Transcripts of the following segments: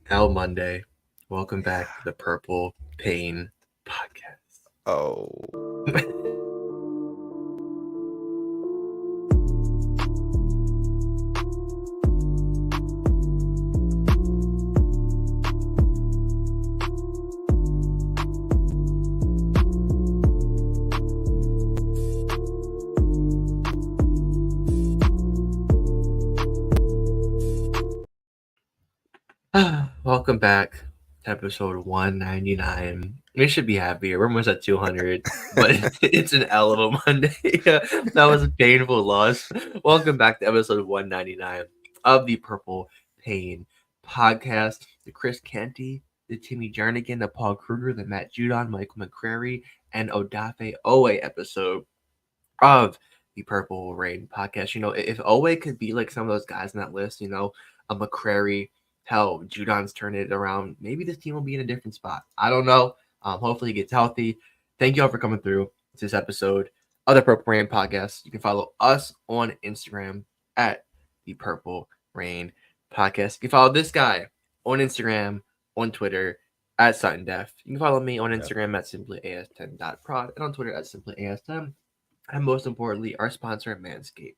Hell Monday. Welcome back to the Purple Pain Podcast. Oh. Welcome back to episode 199. We should be happier. We're almost at 200, but it's an L of a Monday. That was a painful loss. Welcome back to episode 199 of the Purple Pain Podcast. The Chris Canty, the Timmy Jernigan, the Paul Kruger, the Matt Judon, Michael McCrary, and Odafe Owe episode of the Purple Rain Podcast. You know, if Owe could be like some of those guys in that list, a McCrary, hell, Judon's turning it around. Maybe this team will be in a different spot. I don't know. Hopefully he gets healthy. Thank you all for coming through to this episode of the Purple Rain Podcast. You can follow us on Instagram at the Purple Rain Podcast. You can follow this guy on Instagram, on Twitter at Sutton Def. You can follow me on Instagram at simplyas10.prod and on Twitter at simplyas10. And most importantly, our sponsor, Manscaped.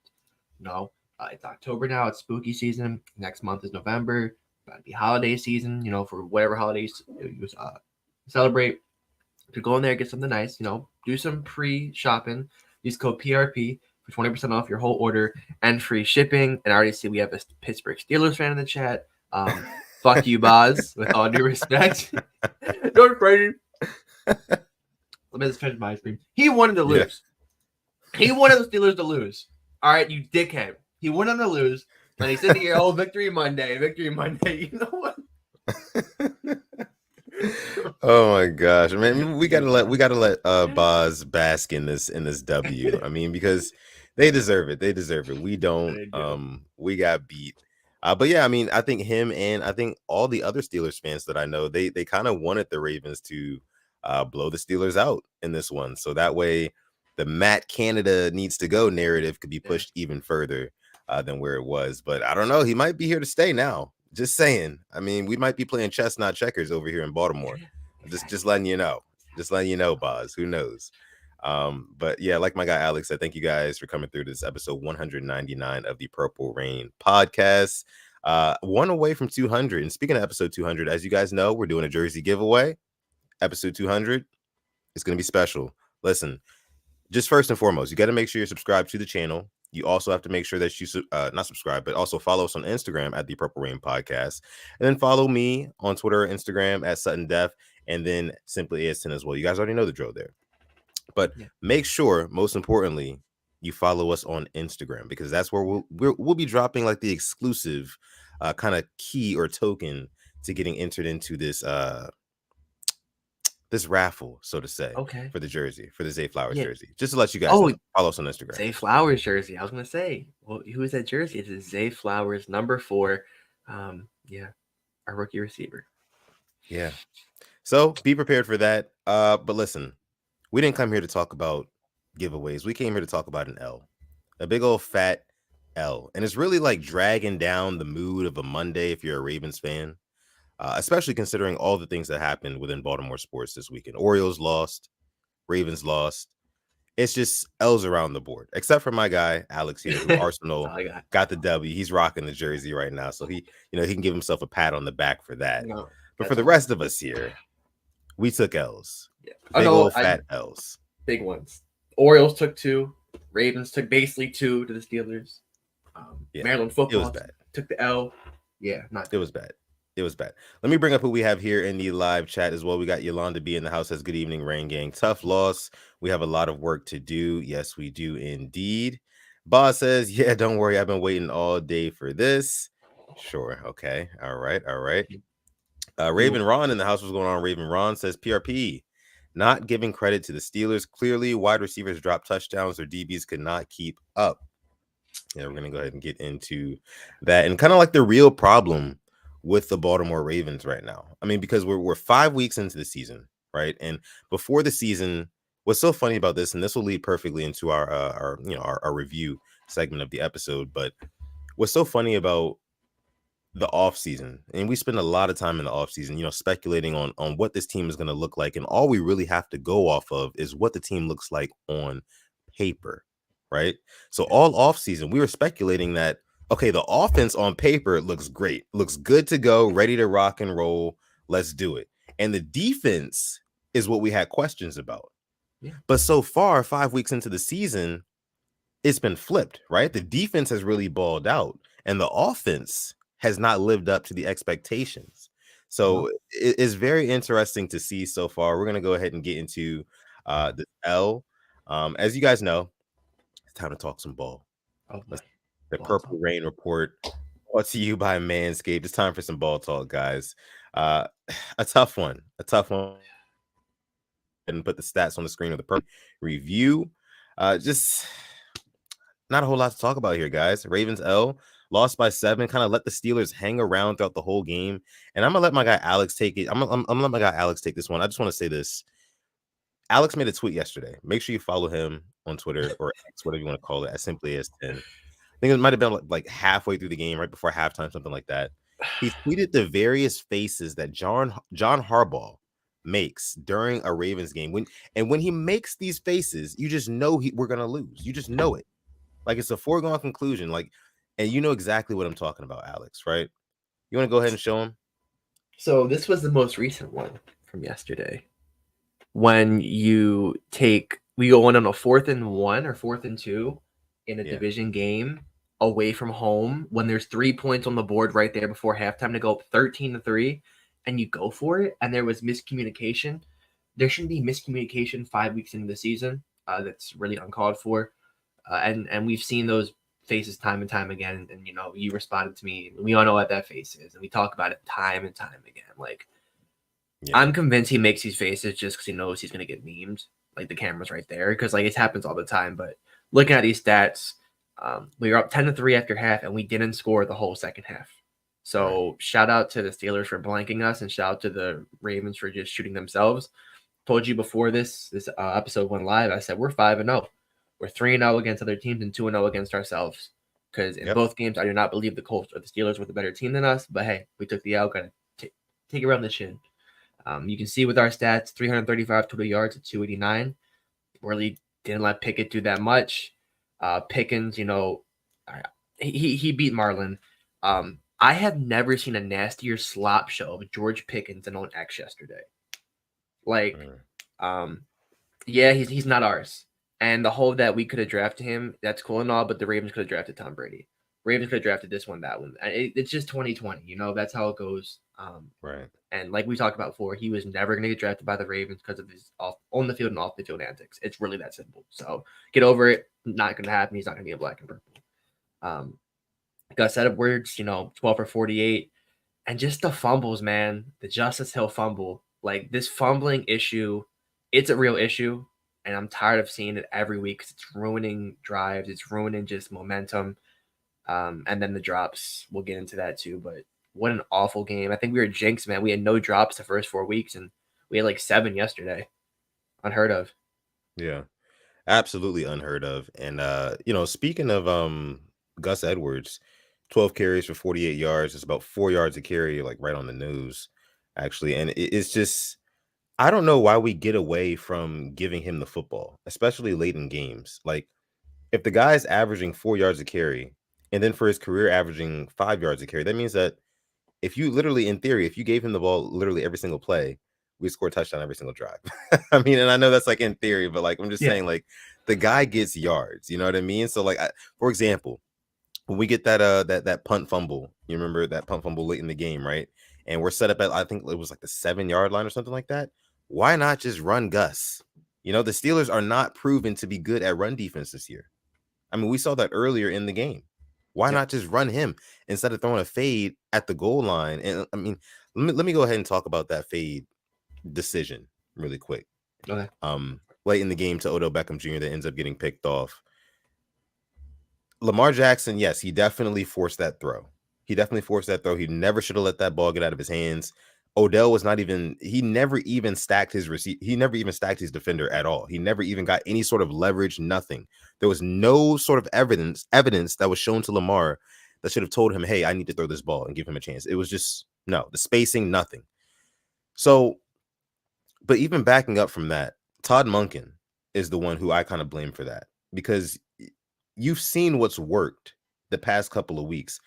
It's October now. It's spooky season. Next month is November. About to be holiday season, for whatever holidays you celebrate. To go in there, get something nice, do some pre-shopping. Use code PRP for 20% off your whole order and free shipping. And I already see we have a Pittsburgh Steelers fan in the chat. Fuck you, Boz, with all due respect. Don't crazy. Let me just finish my ice cream. He wanted to lose. He wanted the Steelers to lose. All right, you dickhead. He wanted them to lose. And he said here, Victory Monday. You know what? Oh my gosh. Man, we gotta let Boz bask in this W. I mean, because they deserve it. We don't. We got beat. But yeah, I mean, I think him and I think all the other Steelers fans that I know, they kind of wanted the Ravens to blow the Steelers out in this one. So that way the Matt Canada needs to go narrative could be pushed even further than where it was. But I don't know. He might be here to stay now. Just saying. I mean, we might be playing chess, not checkers over here in Baltimore. Just letting you know. Just letting you know, Boz. Who knows? But yeah, like my guy Alex said, thank you guys for coming through this episode 199 of the Purple Rain Podcast. One away from 200. And speaking of episode 200, as you guys know, we're doing a jersey giveaway. Episode 200 is going to be special. Listen, just first and foremost, you got to make sure you're subscribed to the channel. You also have to make sure that you not subscribe, but also follow us on Instagram at the Purple Rain Podcast. And then follow me on Twitter, Instagram at Sutton Def, and then Simply AS10 as well. You guys already know the drill there. But make sure, most importantly, you follow us on Instagram, because that's where we'll be dropping like the exclusive kind of key or token to getting entered into this this raffle, so to say, for the jersey, for the Zay Flowers jersey. Just to let you guys know, follow us on Instagram. Zay Flowers jersey. I was gonna say, well, who is that jersey? It's Zay Flowers number 4. Our rookie receiver. Yeah. So be prepared for that. But listen, we didn't come here to talk about giveaways. We came here to talk about an L, a big old fat L, and it's really like dragging down the mood of a Monday if you're a Ravens fan. Especially considering all the things that happened within Baltimore sports this weekend. Orioles lost, Ravens lost. It's just L's around the board, except for my guy Alex here, who Arsenal got the W. He's rocking the jersey right now, so he can give himself a pat on the back for that. But for the rest of us here, we took L's. Big old fat L's. Big ones. Orioles took 2. Ravens took basically 2 to the Steelers. Maryland football took the L. Yeah, not good. It was bad. It was bad. Let me bring up who we have here in the live chat as well. We got Yolanda B in the house. Says, good evening, Rain Gang. Tough loss. We have a lot of work to do. Yes, we do indeed. Boss says, yeah, don't worry. I've been waiting all day for this. Sure. Okay. All right. Raven Ron in the house. What's going on? Raven Ron says, PRP, not giving credit to the Steelers. Clearly, wide receivers dropped touchdowns. Their DBs could not keep up. Yeah, we're going to go ahead and get into that. And kind of like the real problem with the Baltimore Ravens right now. I mean, because we're 5 weeks into the season, right? And before the season, what's so funny about this, and this will lead perfectly into our review segment of the episode, but what's so funny about the off season, and we spend a lot of time in the off season, speculating on what this team is going to look like, and all we really have to go off of is what the team looks like on paper, right? So all off season, we were speculating that okay, the offense on paper looks great, looks good to go, ready to rock and roll. Let's do it. And the defense is what we had questions about. Yeah. But so far, 5 weeks into the season, it's been flipped, right? The defense has really balled out, and the offense has not lived up to the expectations. So it's very interesting to see so far. We're going to go ahead and get into the L. As you guys know, it's time to talk some ball. Oh boy. The Ball Purple talk. Rain Report, brought to you by Manscaped. It's time for some ball talk, guys. Uh, a tough one. And put the stats on the screen of the Purple review. Just not a whole lot to talk about here, guys. Ravens L lost by 7, kind of let the Steelers hang around throughout the whole game. And I'm gonna let my guy Alex take it. I'm gonna let my guy Alex take this one. I just want to say this. Alex made a tweet yesterday. Make sure you follow him on Twitter or X, whatever you want to call it, as simply as 10. I think it might have been like halfway through the game, right before halftime, something like that. He tweeted the various faces that John Harbaugh makes during a Ravens game. When he makes these faces, you just know we're gonna lose. You just know it. Like it's a foregone conclusion. Like, and you know exactly what I'm talking about, Alex, right? You want to go ahead and show him? So this was the most recent one from yesterday. When we go in on a 4th and 1 or 4th and 2 in a division game away from home when there's 3 points on the board right there before halftime to go up 13-3, and you go for it, and there was miscommunication. There shouldn't be miscommunication 5 weeks into the season. That's really uncalled for. And we've seen those faces time and time again. And you responded to me. We all know what that face is, and we talk about it time and time again. Like, I'm convinced he makes these faces just because he knows he's gonna get memed. Like the camera's right there, because like it happens all the time. But looking at these stats, we were up 10-3 after half, and we didn't score the whole second half. So shout out to the Steelers for blanking us, and shout out to the Ravens for just shooting themselves. Told you before this episode went live, I said we're 5-0. We're 3-0 against other teams and 2-0 against ourselves. Because in both games, I do not believe the Colts or the Steelers were the better team than us. But hey, we took the L. Gotta take it around the chin. You can see with our stats, 335 total yards at 289. Really didn't let Pickett do that much. Pickens, he beat Marlon. I have never seen a nastier slop show of George Pickens than on X yesterday. Like, yeah, he's not ours. And the whole that we could have drafted him, that's cool and all, but the Ravens could have drafted Tom Brady. Ravens could have drafted this one, that one. It's just 2020, that's how it goes. Right. And like we talked about before, he was never going to get drafted by the Ravens because of his on the field and off the field antics. It's really that simple. So get over it. Not going to happen. He's not going to be a black and purple. Gus Edwards, 12 for 48. And just the fumbles, man. The Justice Hill fumble. Like this fumbling issue, it's a real issue. And I'm tired of seeing it every week because it's ruining drives. It's ruining just momentum. And then the drops, we'll get into that too. But what an awful game. I think we were jinxed, man. We had no drops the first 4 weeks, and we had like 7 yesterday. Unheard of. Yeah, absolutely unheard of. And, speaking of Gus Edwards, 12 carries for 48 yards. It's about 4 yards a carry, like right on the nose, actually. And it's just, I don't know why we get away from giving him the football, especially late in games. Like, if the guy's averaging 4 yards a carry, and then for his career averaging 5 yards a carry, that means that if you literally, in theory, if you gave him the ball literally every single play, we score a touchdown every single drive. I mean, and I know that's like in theory, but like I'm just saying, like the guy gets yards. You know what I mean? So like, for example, when we get that punt fumble, you remember that punt fumble late in the game, right? And we're set up at, I think it was like the 7-yard line or something like that. Why not just run Gus? The Steelers are not proven to be good at run defense this year. I mean, we saw that earlier in the game. Why not just run him instead of throwing a fade at the goal line? And I mean, let me go ahead and talk about that fade decision really quick. Okay. Late in the game to Odell Beckham Jr. that ends up getting picked off. Lamar Jackson, yes, he definitely forced that throw. He never should have let that ball get out of his hands. Odell was he never even stacked his defender at all. He never even got any sort of leverage, nothing. There was no sort of evidence that was shown to Lamar that should have told him, hey, I need to throw this ball and give him a chance. It was just no, the spacing, nothing. So, but even backing up from that, Todd Monken is the one who I kind of blame for that, because you've seen what's worked the past couple of weeks.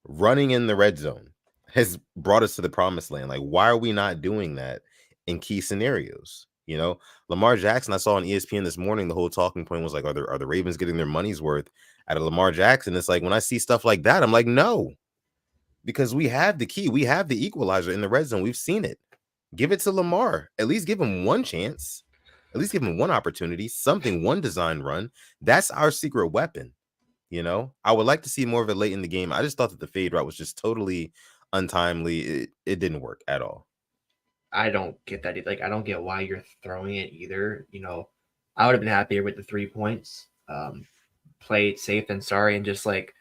Running in the red zone has brought us to the promised land. Like, why are we not doing that in key scenarios? You know, Lamar Jackson, I saw on ESPN this morning, the whole talking point was like, are the Ravens getting their money's worth out of Lamar Jackson? It's like, when I see stuff like that, I'm like, no, because we have the key. We have the equalizer in the red zone. We've seen it. Give it to Lamar. At least give him one chance. At least give him one opportunity, something, one design run. That's our secret weapon. You know, I would like to see more of it late in the game. I just thought that the fade route was just totally untimely. It didn't work at all. I don't get that. Like, I don't get why you're throwing it either. You know, I would have been happier with the 3 points. Play it safe than sorry, and just like,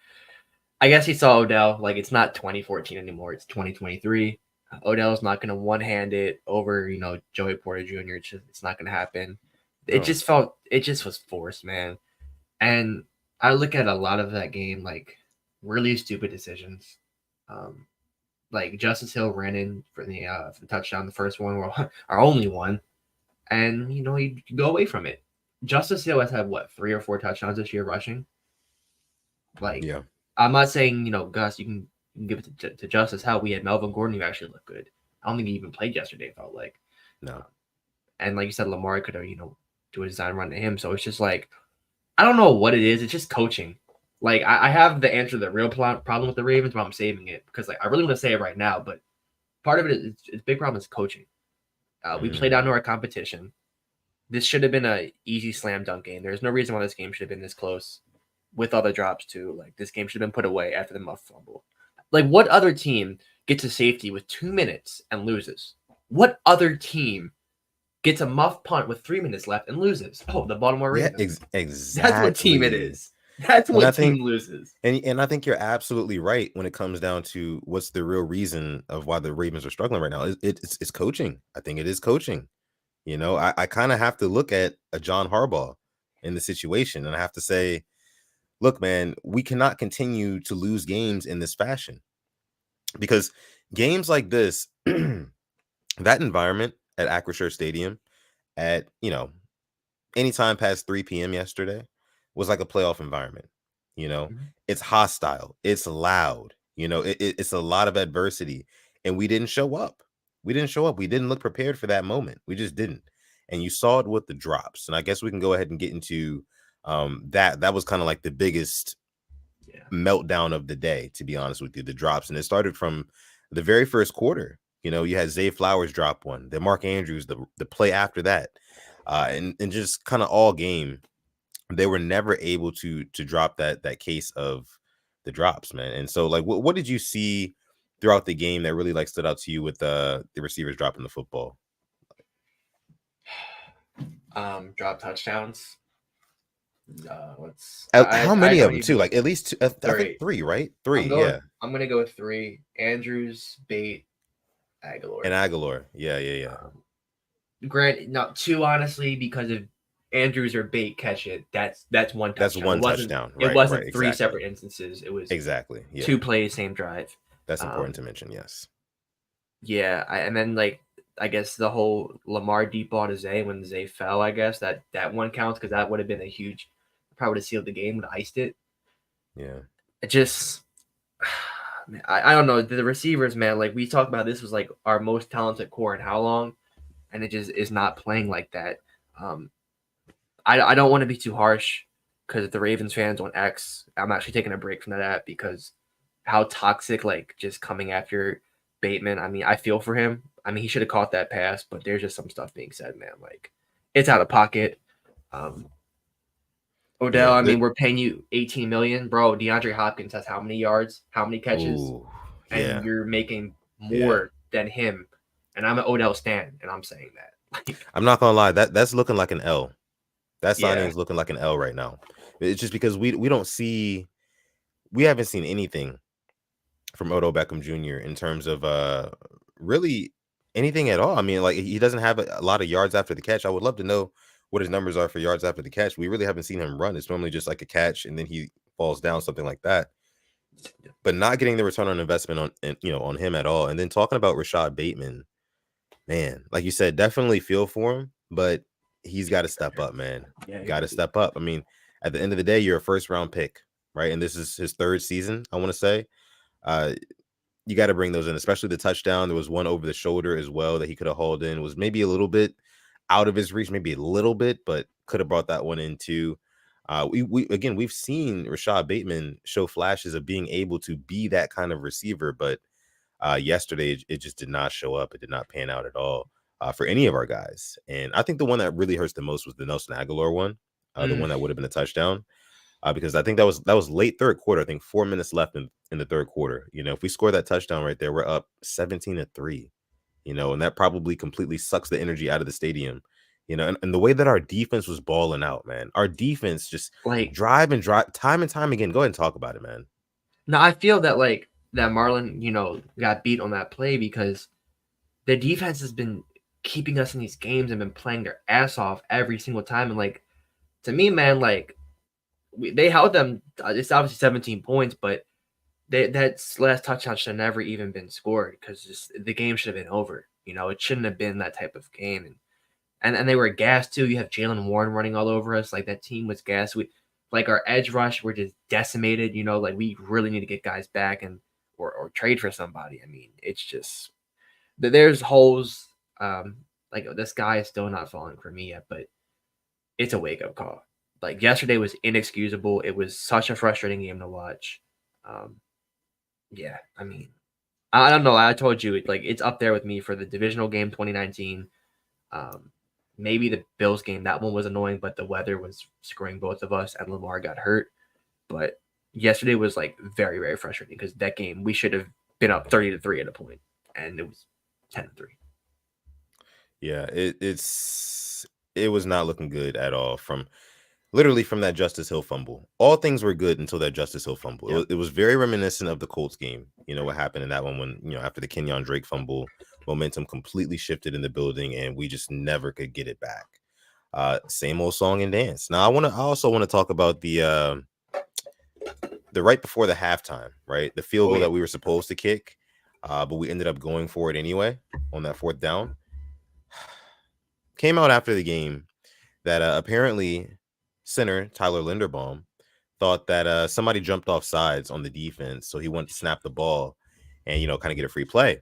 I guess he saw Odell. Like, it's not 2014 anymore. It's 2023. Odell's not going to one-hand it over, Joey Porter Jr. It's not going to happen. It just was forced, man. And I look at a lot of that game like really stupid decisions. Like Justice Hill ran in for the touchdown, the first one, our only one, and you go away from it. Justice Hill has had what 3 or 4 touchdowns this year rushing. Like, yeah, I'm not saying Gus, you can give it to Justice. How we had Melvin Gordon, who actually looked good. I don't think he even played yesterday. Felt like no, and like you said, Lamar could have do a design run to him. So it's just like, I don't know what it is. It's just coaching. Like, I have the answer to the real problem with the Ravens, but I'm saving it because like I really want to say it right now. But part of it is it's big problem is coaching. We played down to our competition. This should have been a easy slam dunk game. There's no reason why this game should have been this close with all the drops too. Like, this game should have been put away after the muff fumble. Like, what other team gets to safety with 2 minutes and loses? What other team gets a muff punt with 3 minutes left and loses? Oh, the Baltimore Ravens. exactly. That's what team it is. That's what team loses. And I think you're absolutely right when it comes down to what's the real reason of why the Ravens are struggling right now. It's coaching. I think it is coaching. You know, I kind of have to look at a John Harbaugh in the situation, and I have to say, look, man, we cannot continue to lose games in this fashion, because games like this, that environment at Acrisure Stadium at, anytime past 3 p.m. yesterday was like a playoff environment. It's hostile, it's loud, it's a lot of adversity, and we didn't show up. We didn't look prepared for that moment. We just didn't. And you saw it with the drops. And I guess we can go ahead and get into that was kind of like the biggest meltdown of the day, to be honest with you, the drops. And it started from the very first quarter. You had Zay Flowers drop one, then Mark Andrews, the play after that, and just kind of all game, they were never able to drop that case of the drops, man. And so, like, what did you see throughout the game that really like stood out to you with the receivers dropping the football? Drop touchdowns. How many of them too? Like at least 2, I think 3, right? 3, yeah. I'm gonna go with 3. Andrews, Bate, Aguilar. Yeah. Grant, not 2, honestly, because if Andrews or Bate catch it, that's one touchdown. That's one touchdown. It wasn't 3 separate instances. It was exactly 2 plays, same drive. That's important to mention. Yes. Yeah, and then like I guess the whole Lamar deep ball to Zay when Zay fell. I guess that one counts because that would have been a huge, probably would have sealed the game, would have iced it. Yeah. It just, I don't know, the receivers, man. Like we talked about, this was like our most talented core in how long, and it just is not playing like that. I don't want to be too harsh because the Ravens fans on X, I'm actually taking a break from that app because how toxic, like just coming after Bateman. I mean, I feel for him. I mean, he should have caught that pass, but there's just some stuff being said, man. Like, it's out of pocket. Odell, I mean, we're paying you $18 million, bro. DeAndre Hopkins has how many yards, how many catches, and you're making more than him. And I'm an Odell stan, and I'm saying that. I'm not gonna lie, that's looking like an L. That signing is looking like an L right now. It's just because we haven't seen anything from Odell Beckham Jr. in terms of really anything at all. I mean, like, he doesn't have a lot of yards after the catch. I would love to know what his numbers are for yards after the catch. We really haven't seen him run. It's normally just like a catch and then he falls down, something like that. but not getting the return on investment on him at all. And then talking about Rashad Bateman, man, like you said, definitely feel for him, but he's got to step up, man. Yeah, he Got to does. step up. I mean, at the end of the day, you're a first round pick, right? And this is his third season, I want to say. Uh, you got to bring those in, especially the touchdown. There was one over the shoulder as well that he could have hauled in. It was maybe a little bit out of his reach, maybe a little bit, but could have brought that one in too. We've seen Rashad Bateman show flashes of being able to be that kind of receiver, but yesterday it just did not show up. It did not pan out at all for any of our guys. And I think the one that really hurts the most was the Nelson Aguilar one, the one that would have been a touchdown. Because I think that was late third quarter. I think 4 minutes left in the third quarter. If we score that touchdown right there, we're up 17-3. And that probably completely sucks the energy out of the stadium. And the way that our defense was balling out, man. Our defense just Like, drive time and time again. Go ahead and talk about it, man. now I feel that that Marlon, got beat on that play because the defense has been keeping us in these games and been playing their ass off every single time. And to me, man, they held them. It's obviously 17 points, but that last touchdown should have never even been scored because the game should have been over. It shouldn't have been that type of game. And they were gassed too. You have Jalen Warren running all over us. Like that team was gassed. Our edge rush were just decimated. We really need to get guys back or trade for somebody. I mean, it's just there's holes. The sky is still not falling for me yet, but it's a wake up call. Yesterday was inexcusable. It was such a frustrating game to watch. Yeah, I mean, I don't know. I told you it's up there with me for the divisional game 2019. Maybe the Bills game, that one was annoying, but the weather was screwing both of us, and Lamar got hurt. But yesterday was very, very frustrating because that game we should have been up 30-3 at a point, and it was 10-3. Yeah, it was not looking good at all literally from that Justice Hill fumble. All things were good until that Justice Hill fumble. Yep. It was very reminiscent of the Colts game. What happened in that one when, after the Kenyon Drake fumble, momentum completely shifted in the building and we just never could get it back. Same old song and dance. Now I also want to talk about the right before the halftime, right? The field goal that we were supposed to kick, but we ended up going for it anyway on that fourth down. Came out after the game that apparently center Tyler Linderbaum thought that somebody jumped off sides on the defense, so he wanted to snap the ball and kind of get a free play.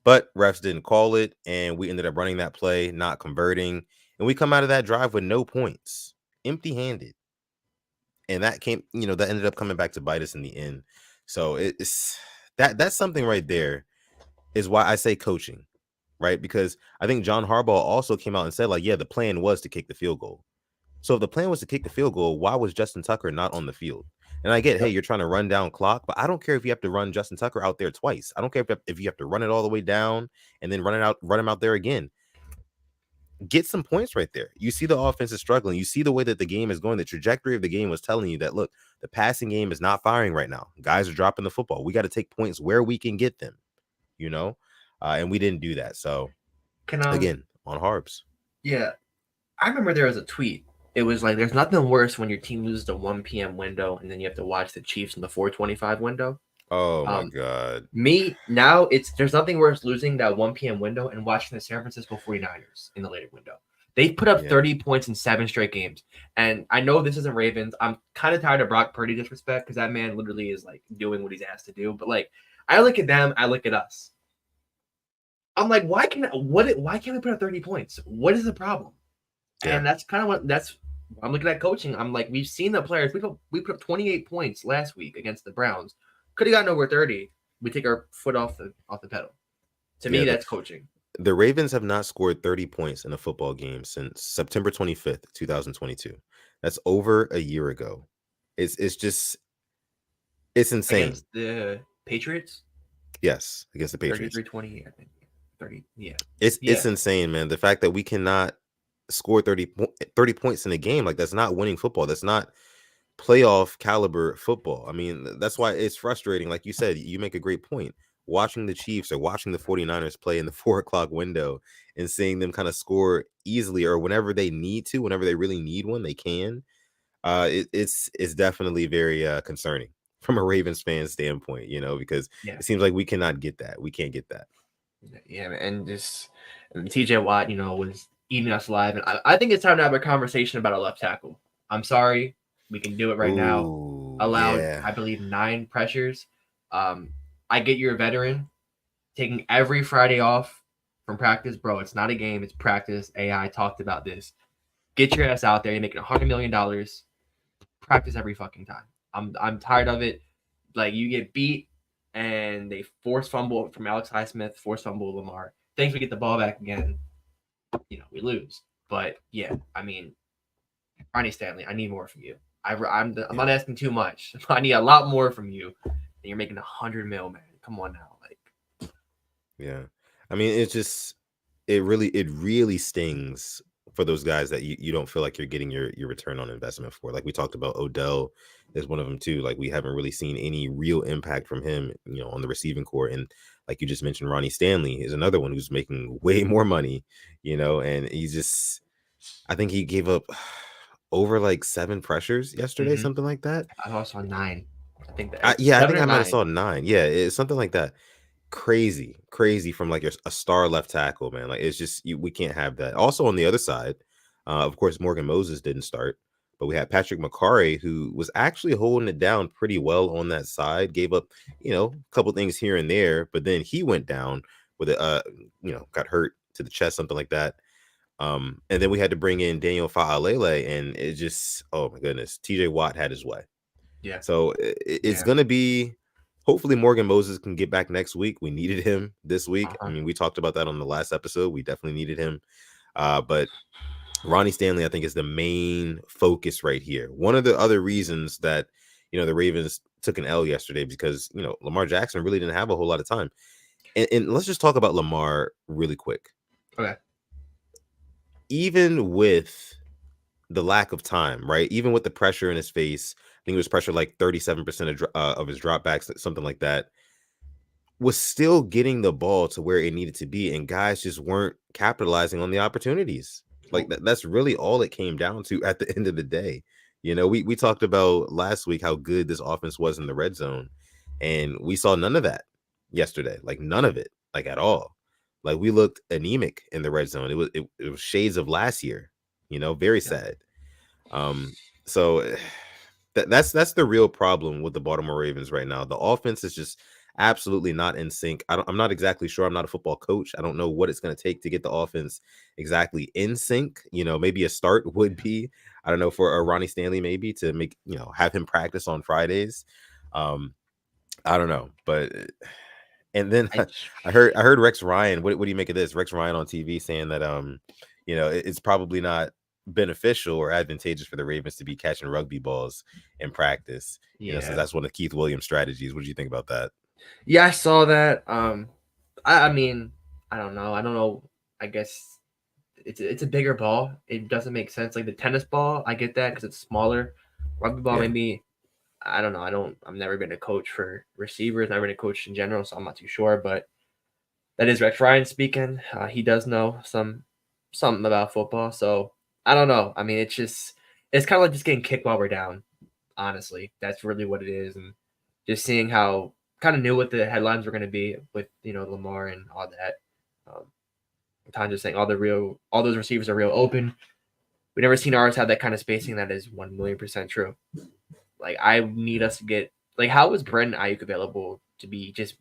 But refs didn't call it, and we ended up running that play, not converting, and we come out of that drive with no points, empty-handed. And that that ended up coming back to bite us in the end. So that's something right there is why I say coaching, right? Because I think John Harbaugh also came out and said, yeah, the plan was to kick the field goal. So if the plan was to kick the field goal, why was Justin Tucker not on the field? And I get, hey, you're trying to run down clock, but I don't care if you have to run Justin Tucker out there twice. I don't care if you have to run it all the way down and then run him out there again. Get some points right there. You see the offense is struggling. You see the way that the game is going. The trajectory of the game was telling you that, look, the passing game is not firing right now. Guys are dropping the football. We got to take points where we can get them, and we didn't do that. So, again, on Harbs. Yeah, I remember there was a tweet. It was there's nothing worse when your team loses the 1 p.m. window and then you have to watch the Chiefs in the 4:25 window. Oh my God. There's nothing worse losing that 1 p.m. window and watching the San Francisco 49ers in the later window. They put up 30 points in 7 straight games. And I know this isn't Ravens. I'm kind of tired of Brock Purdy disrespect because that man literally is doing what he's asked to do. But I look at them, I look at us. I'm like, why can't we put up 30 points? What is the problem? Yeah. And that's kind of I'm looking at coaching. I'm like, we've seen the players. We put up 28 points last week against the Browns. Could have gotten over 30. We take our foot off the pedal. To me, that's coaching. The Ravens have not scored 30 points in a football game since September 25th, 2022. That's over a year ago. It's insane. Against the Patriots? Yes, against the Patriots. 33-28, I think. 30, yeah. It's insane, man. The fact that we cannot score 30 points in a game, that's not winning football. That's not playoff caliber football. I mean, that's why it's frustrating. Like you said, you make a great point. Watching the Chiefs or watching the 49ers play in the 4:00 window and seeing them kind of score easily or whenever they need to, whenever they really need one, they can. It's definitely very concerning. from a Ravens fan standpoint, because Yeah. it seems like we cannot get that. We can't get that. Yeah, and just TJ Watt, was eating us alive. And I think it's time to have a conversation about a left tackle. I'm sorry. We can do it right now. Ooh, Allowed, yeah. I believe, 9 pressures. Um, I get you're a veteran. Taking every Friday off from practice, bro. It's not a game, it's practice. AI talked about this. Get your ass out there. You're making $100 million. Practice every fucking time. I'm tired of it. Like you get beat and they force fumble from Alex Highsmith, force fumble Lamar. Thanks we get the ball back again. We lose. But yeah, I mean, Ronnie Stanley, I need more from you. I'm Yeah. not asking too much. I need a lot more from you. And you're making $100 million, man. Come on now, like. Yeah. I mean, it's just it really stings for those guys that you don't feel like you're getting your return on investment for. Like we talked about, Odell is one of them too. Like we haven't really seen any real impact from him, on the receiving core. And like you just mentioned, Ronnie Stanley is another one who's making way more money, and he's just I think he gave up over like 7 pressures yesterday, Mm-hmm. something like that. I also saw 9. I think that it's Yeah, I 7 think or I might have 9. saw 9. Yeah, it's something like that. Crazy from like a star left tackle, man. Like it's just we can't have that. Also on the other side, of course, Morgan Moses didn't start, but we had Patrick McCarry who was actually holding it down pretty well on that side. Gave up, a couple things here and there, but then he went down with a, got hurt to the chest, something like that. And then we had to bring in Daniel Faalele, and it just, oh my goodness, TJ Watt had his way. Yeah. So it's Yeah. going to be, hopefully Morgan Moses can get back next week. We needed him this week. I Uh-huh. mean, we talked about that on the last episode. We definitely needed him. But Ronnie Stanley, I think, is the main focus right here. One of the other reasons that, the Ravens took an L yesterday because, Lamar Jackson really didn't have a whole lot of time. And let's just talk about Lamar really quick. Okay. Even with the lack of time, right? Even with the pressure in his face, I think it was pressure like 37% of his dropbacks, something like that, was still getting the ball to where it needed to be, and guys just weren't capitalizing on the opportunities. Like Well, that's really all it came down to at the end of the day. We talked about last week how good this offense was in the red zone, and we saw none of that yesterday. Like none of it, like at all. Like we looked anemic in the red zone. It was shades of last year. Very yeah. sad. So that's the real problem with the Baltimore Ravens right now. The offense is just absolutely not in sync. I'm not exactly sure. I'm not a football coach. I don't know what it's going to take to get the offense exactly in sync. Maybe a start would be, I don't know, for a Ronnie Stanley, maybe to make, have him practice on Fridays. I don't know, but and then I I heard Rex Ryan. What do you make of this? Rex Ryan on TV saying that it's probably not beneficial or advantageous for the Ravens to be catching rugby balls in practice. Since yeah. that's one of Keith Williams' strategies. What do you think about that? Yeah, I saw that. I mean, I don't know. I don't know. I guess it's a bigger ball. It doesn't make sense. Like the tennis ball, I get that because it's smaller. Rugby ball, Yeah, maybe. I don't know. I've never been a coach for receivers. Never been a coach in general, so I'm not too sure. But that is Rex Ryan speaking. He does know something about football. So I don't know. I mean, it's kind of like just getting kicked while we're down. Honestly, that's really what it is, and just seeing how kind of knew what the headlines were going to be with Lamar and all that. Um, Tom just saying all those receivers are real open. We never seen ours have that kind of spacing. That is 1,000,000% true. Like I need us to get like how was Brendan Ayuk available to be just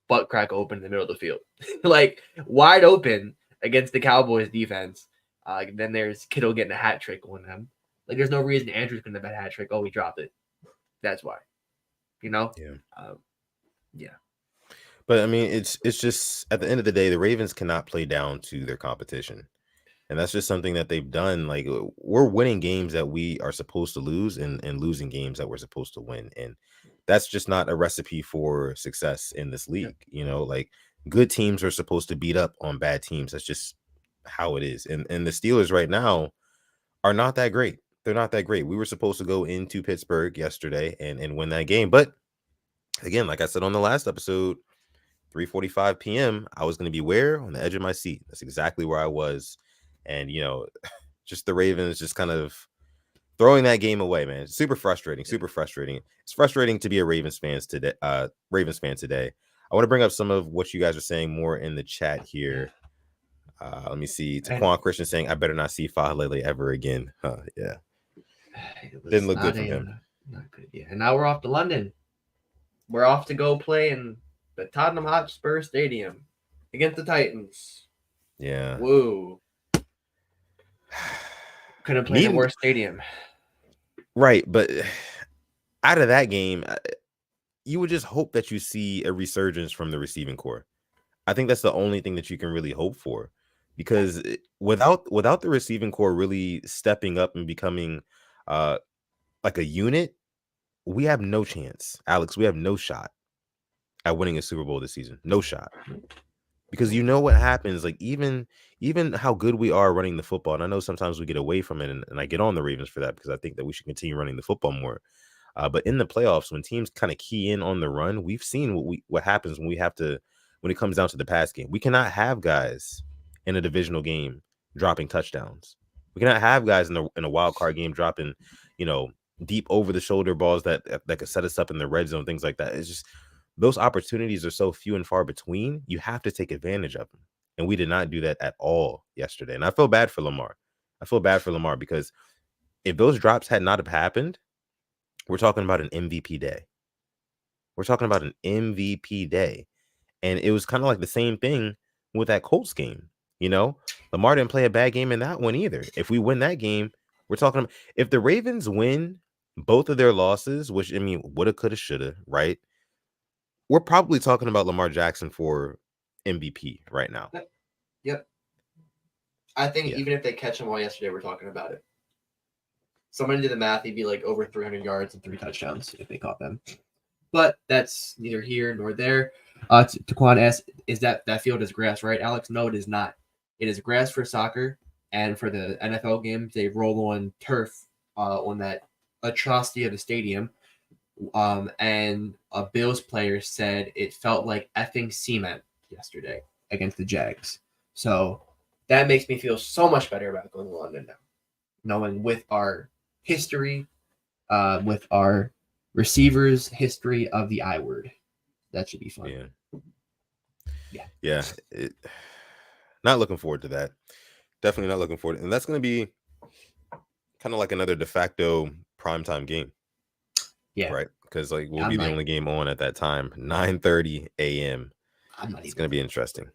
butt crack open in the middle of the field, like wide open against the Cowboys defense. Then there's Kittle getting a hat trick on them. Like there's no reason Andrews couldn't have had a hat trick. Oh, we dropped it. That's why. You know. yeah. Um, yeah. But I mean, it's just at the end of the day, the Ravens cannot play down to their competition. And that's just something that they've done. Like we're winning games that we are supposed to lose and losing games that we're supposed to win. And that's just not a recipe for success in this Yeah. league. Like good teams are supposed to beat up on bad teams. That's just how it is. And the Steelers right now are not that great. They're not that great. We were supposed to go into Pittsburgh yesterday and win that game. But again, like I said on the last episode, 3:45 p.m., I was going to be where? On the edge of my seat. That's exactly where I was. And, just the Ravens just kind of throwing that game away, man. Super frustrating. Super frustrating. It's frustrating to be a Ravens fans today. Ravens fan today. I want to bring up some of what you guys are saying more in the chat here. Let me see. And Taquan Christian saying, "I better not see Fahalele ever again." Yeah, it didn't was look good from him. not good. Yeah, and now we're off to London. We're off to go play in the Tottenham Hotspur Stadium against the Titans. Yeah, Woo! Couldn't play in a needing worse stadium. right, but out of that game, you would just hope that you see a resurgence from the receiving core. I think that's the only thing that you can really hope for, because without the receiving core really stepping up and becoming like a unit, we have no chance, Alex. We have no shot at winning a Super Bowl this season. No shot. Because you know what happens, like even how good we are running the football, and I know sometimes we get away from it, and I get on the Ravens for that because I think that we should continue running the football more. But in the playoffs, when teams kind of key in on the run, we've seen what happens when it comes down to the pass game. We cannot have guys in a divisional game dropping touchdowns. We cannot have guys in a wild card game dropping, you know, deep over the shoulder balls that could set us up in the red zone, things like that. It's just those opportunities are so few and far between. You have to take advantage of them, and we did not do that at all yesterday. And I feel bad for Lamar. I feel bad for Lamar because if those drops had not have happened, we're talking about an MVP day. We're talking about an MVP day. And it was kind of like the same thing with that Colts game. You know, Lamar didn't play a bad game in that one either. If we win that game, we're talking about, if the Ravens win both of their losses, which I mean, woulda, coulda, shoulda, right? We're probably talking about Lamar Jackson for MVP right now. Yep. I think Yeah. even if they catch him all yesterday, we're talking about it. Somebody did the math; he'd be like over 300 yards and 3 touchdowns if they caught them. But that's neither here nor there. Taquan asks, "Is that field is grass, right, Alex?" No, it is not. It is grass for soccer, and for the NFL games, they roll on turf on that atrocity of the stadium. And a Bills player said it felt like effing cement yesterday against the Jags. So that makes me feel so much better about going to London now, knowing with our history, with our receivers' history of the I word. That should be fun. Yeah. Not looking forward to that. Definitely not looking forward. And that's going to be kind of like another de facto primetime game. Yeah. Right. Because like we'll be the only game on at that time, 9:30 a.m. It's going to be interesting.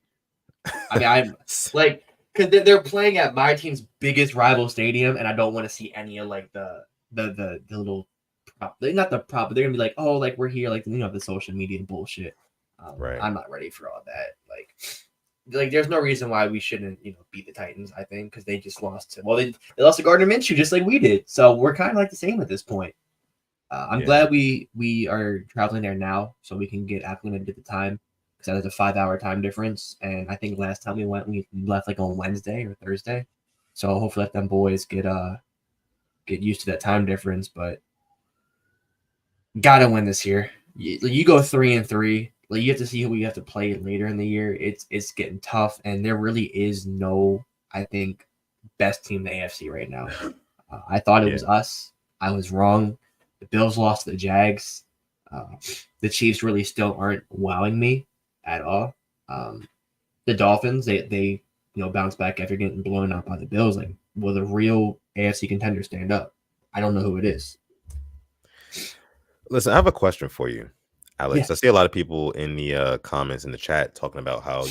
I mean, I'm like, because they're playing at my team's biggest rival stadium, and I don't want to see any of like the little prop. Not the prop, but they're gonna be like, oh, like we're here, like the social media bullshit. Right. I'm not ready for all that. Like there's no reason why we shouldn't beat the Titans. I think because they just lost to they lost to Gardner Minshew just like we did. So we're kind of like the same at this point. I'm glad we are traveling there now so we can get acclimated at the time. Because that is a 5-hour time difference, and I think last time we went, we left like on Wednesday or Thursday. So hopefully, let them boys get used to that time difference. But gotta win this year. You go 3-3. Like you have to see who you have to play later in the year. It's getting tough, and there really is no, I think, best team in the AFC right now. I thought it was us. I was wrong. The Bills lost to the Jags. The Chiefs really still aren't wowing me at all. The Dolphins, they bounce back after getting blown out by the Bills. Like, will the real AFC contender stand up? I don't know who it is. Listen, I have a question for you, Alex. Yeah. I see a lot of people in the comments in the chat talking about how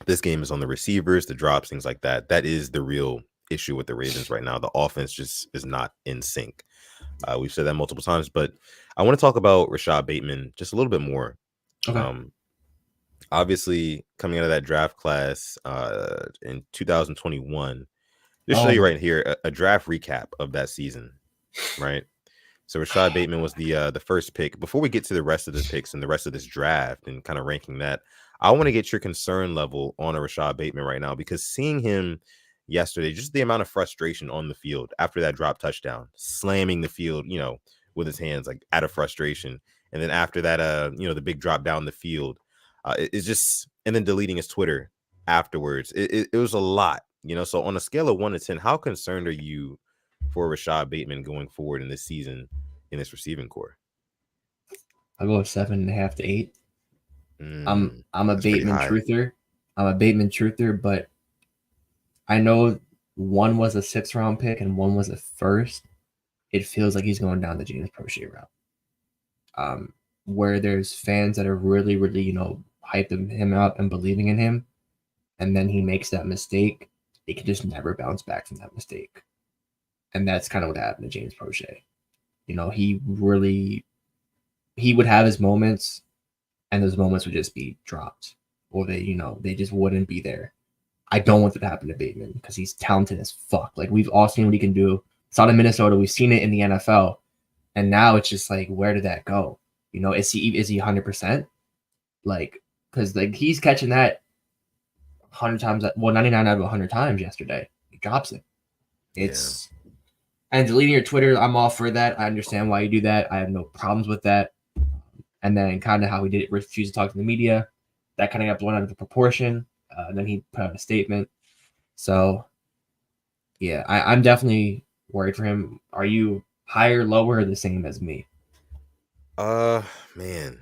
this game is on the receivers, the drops, things like that. That is the real issue with the Ravens right now. The offense just is not in sync. We've said that multiple times, but I want to talk about Rashad Bateman just a little bit more. Okay. Obviously, coming out of that draft class in 2021, just show you right here a draft recap of that season, right? So Rashad Bateman was the first pick. Before we get to the rest of the picks and the rest of this draft and kind of ranking that, I want to get your concern level on a Rashad Bateman right now, because seeing him yesterday, just the amount of frustration on the field after that drop touchdown, slamming the field, with his hands like out of frustration, and then after that, the big drop down the field, it's just, and then deleting his Twitter afterwards. It was a lot, So on a scale of 1 to 10, how concerned are you for Rashad Bateman going forward in this season in this receiving core? I'll go with 7.5 to 8. I'm a That's pretty Bateman high. truther. But I know one was a 6th-round pick and one was a first. It feels like he's going down the James Prochet route. Where there's fans that are really, really, hyping him up and believing in him, and then he makes that mistake, he can just never bounce back from that mistake. And that's kind of what happened to James Prochet. He would have his moments, and those moments would just be dropped, or they just wouldn't be there. I don't want that to happen to Bateman because he's talented as fuck. Like, we've all seen what he can do. It's out of Minnesota. We've seen it in the NFL, and now it's just like, where did that go? Is he 100%? Like, because like he's catching that 100 times, 99 out of 100 times yesterday. He drops it. It's and deleting your Twitter. I'm all for that. I understand why you do that. I have no problems with that. And then kind of how he did it, refused to talk to the media. That kind of got blown out of proportion. And then he put out a statement. So, yeah, I'm definitely worried for him. Are you higher, lower, or the same as me? Man.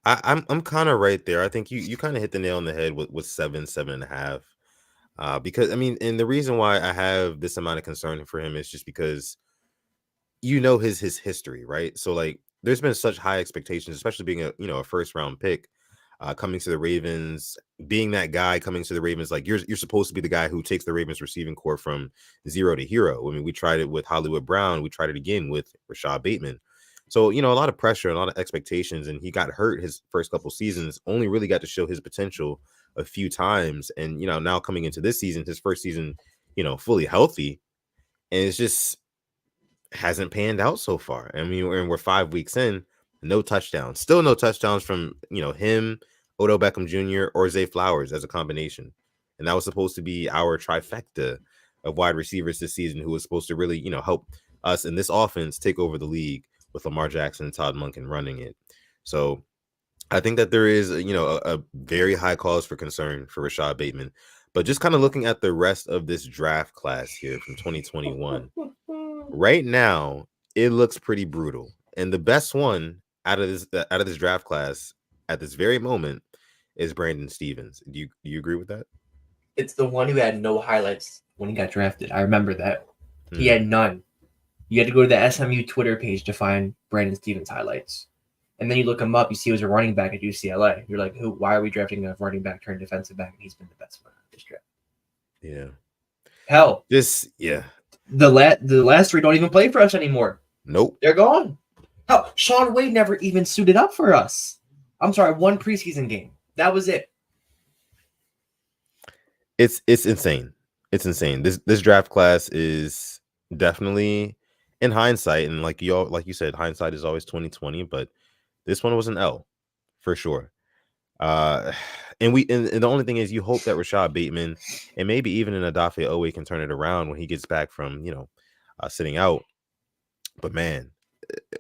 I'm kind of right there. I think you kind of hit the nail on the head with 7.5. Because I mean, and the reason why I have this amount of concern for him is just because his history, right? So like there's been such high expectations, especially being a first round pick, coming to the Ravens, being that guy coming to the Ravens, like you're supposed to be the guy who takes the Ravens receiving core from zero to hero. I mean, we tried it with Hollywood Brown, we tried it again with Rashad Bateman. So, a lot of pressure, a lot of expectations, and he got hurt his first couple seasons, only really got to show his potential a few times. And, now coming into this season, his first season, fully healthy, and it's just hasn't panned out so far. I mean, we're 5 weeks in, no touchdowns. Still no touchdowns from, him, Odell Beckham Jr., or Zay Flowers as a combination. And that was supposed to be our trifecta of wide receivers this season who was supposed to really, help us in this offense take over the league with Lamar Jackson and Todd Monken running it. So I think that there is, a very high cause for concern for Rashad Bateman. But just kind of looking at the rest of this draft class here from 2021, right now, it looks pretty brutal. And the best one out of this draft class at this very moment is Brandon Stevens. Do you agree with that? It's the one who had no highlights when he got drafted. I remember that. He had none. You had to go to the SMU Twitter page to find Brandon Stevens highlights. And then you look him up, you see he was a running back at UCLA. You're like, why are we drafting a running back turned defensive back? And he's been the best one of this draft. Yeah. Hell. Yeah. The last 3 don't even play for us anymore. Nope. They're gone. Hell, Sean Wade never even suited up for us. I'm sorry, 1 preseason game. That was it. It's insane. It's insane. This draft class is definitely, in hindsight, and like you said, hindsight is always 20/20, but this one was an L for sure. And the only thing is, you hope that Rashad Bateman and maybe even an Odafe Owe can turn it around when he gets back from sitting out. But man,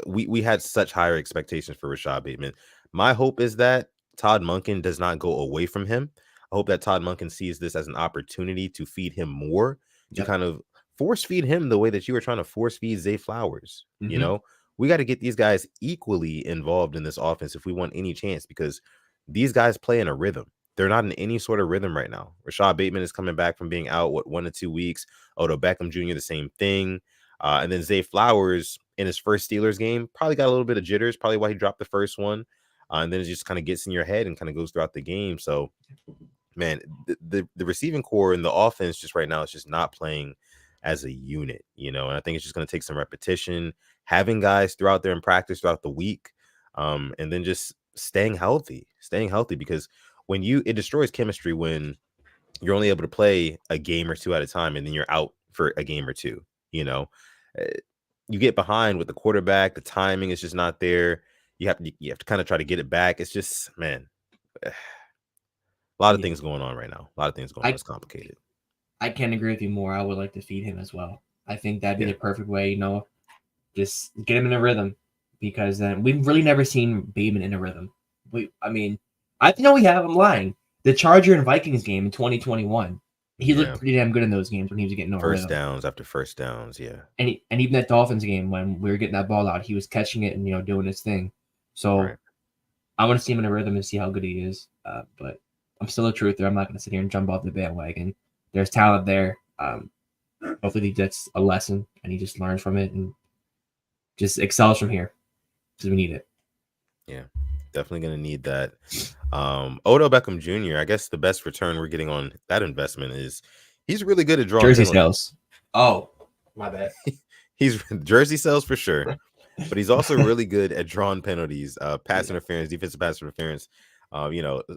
we had such higher expectations for Rashad Bateman. My hope is that Todd Monken does not go away from him. I hope that Todd Monken sees this as an opportunity to feed him more, to kind of force feed him the way that you were trying to force feed Zay Flowers. We got to get these guys equally involved in this offense if we want any chance, because these guys play in a rhythm. They're not in any sort of rhythm right now. Rashad Bateman is coming back from being out, 1 to 2 weeks. Odell Beckham Jr., the same thing. And then Zay Flowers in his first Steelers game probably got a little bit of jitters, probably why he dropped the first one. And then it just kind of gets in your head and kind of goes throughout the game. So, man, the receiving core and the offense just right now is just not playing as a unit, and I think it's just going to take some repetition, having guys throughout there in practice throughout the week, and then just staying healthy, because it destroys chemistry when you're only able to play a game or 2 at a time, and then you're out for a game or 2, you get behind with the quarterback, the timing is just not there. You have to kind of try to get it back. It's just, man, a lot of things going on right now. A lot of things going on. It's complicated. I can't agree with you more. I would like to feed him as well. I think that'd be the perfect way, just get him in a rhythm, because then we've really never seen Bateman in a rhythm. I know we have. I'm lying. The Charger and Vikings game in 2021, he looked Yeah. pretty damn good in those games when he was getting no First rhythm. downs after first downs. Yeah. And even that Dolphins game when we were getting that ball out, he was catching it and doing his thing. So Right. I want to see him in a rhythm and see how good he is. But I'm still a truther. I'm not going to sit here and jump off the bandwagon. There's talent there. Hopefully he gets a lesson and he just learns from it and just excels from here because we need it. Yeah. Definitely gonna need that. Odell Beckham Jr. I guess the best return we're getting on that investment is he's really good at drawing Jersey penalties. sales. Oh, my bad. He's jersey sales for sure, but he's also really good at drawing penalties, pass Yeah. interference, defensive pass interference,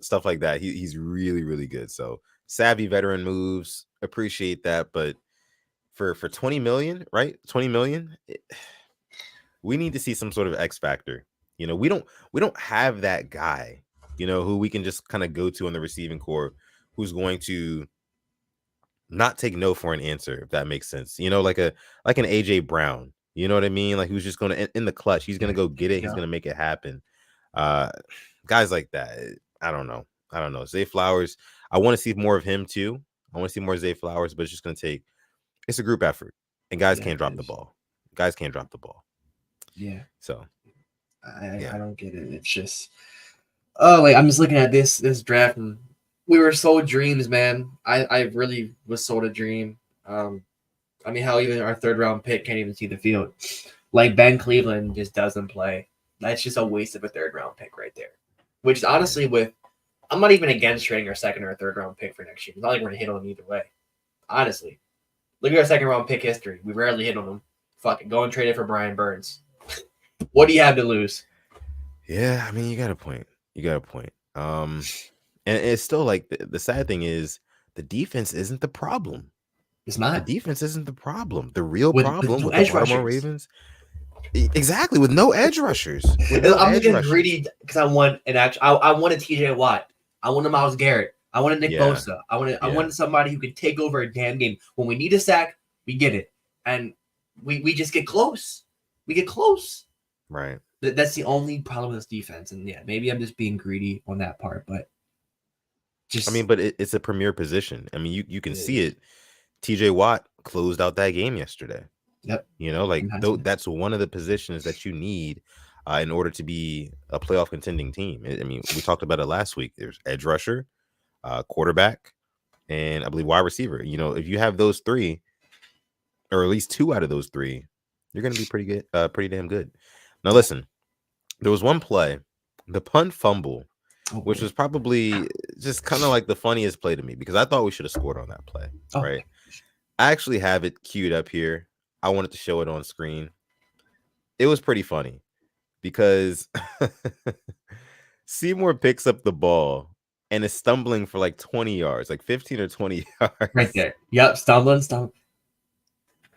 stuff like that. He's really, really good. So savvy veteran moves, appreciate that. But for 20 million, right? 20 million, we need to see some sort of X factor. We don't have that guy, who we can just kind of go to in the receiving core, who's going to not take no for an answer, if that makes sense. Like an AJ Brown. You know what I mean? Like who's just gonna in the clutch, he's gonna go get it, he's Yeah. gonna make it happen. Uh Guys like that. I don't know. Zay Flowers, I want to see more of him too. I want to see more Zay Flowers, but it's a group effort. And guys Yeah, can't it drop the is. ball. Guys can't drop the ball. Yeah. So I yeah. don't get it. It's just like I'm just looking at this draft and we were sold dreams, man. I really was sold a dream. I mean, how even our third round pick can't even see the field. Like Ben Cleveland just doesn't play. That's just a waste of a third round pick right there. Which is honestly I'm not even against trading our second or third round pick for next year. It's not like we're gonna hit on them either way. Honestly, look at our second round pick history. We rarely hit on them. Fucking go and trade it for Brian Burns. What do you have to lose? Yeah, I mean, you got a point. And it's still like the sad thing is the defense isn't the problem. It's The not defense isn't the problem. The real with problem no with the edge Baltimore rushers. Ravens, exactly, with no edge rushers. I'm looking greedy because I want an actual. I want a TJ Watt. I want a Miles Garrett. I want a Nick Yeah, Bosa. I yeah, want somebody who can take over a damn game. When we need a sack, we get it, and we just get close. We get close. right. That's the only problem with this defense. And yeah, maybe I'm just being greedy on that part, but I mean, just but it's a premier position. I mean, you can it see is. it. TJ Watt closed out that game yesterday. Yep. Like though that's one of the positions that you need in order to be a playoff contending team. I mean, we talked about it last week. There's edge rusher, quarterback, and I believe wide receiver. If you have those three, or at least two out of those three, you're going to be pretty good, pretty damn good. Now, listen, there was one play, the punt fumble, Oh, which was probably just kind of like the funniest play to me because I thought we should have scored on that play, right? I actually have it queued up here. I wanted to show it on screen. It was pretty funny because Seymour picks up the ball and is stumbling for like 20 yards, like 15 or 20 yards. right there. Yep, stumbling.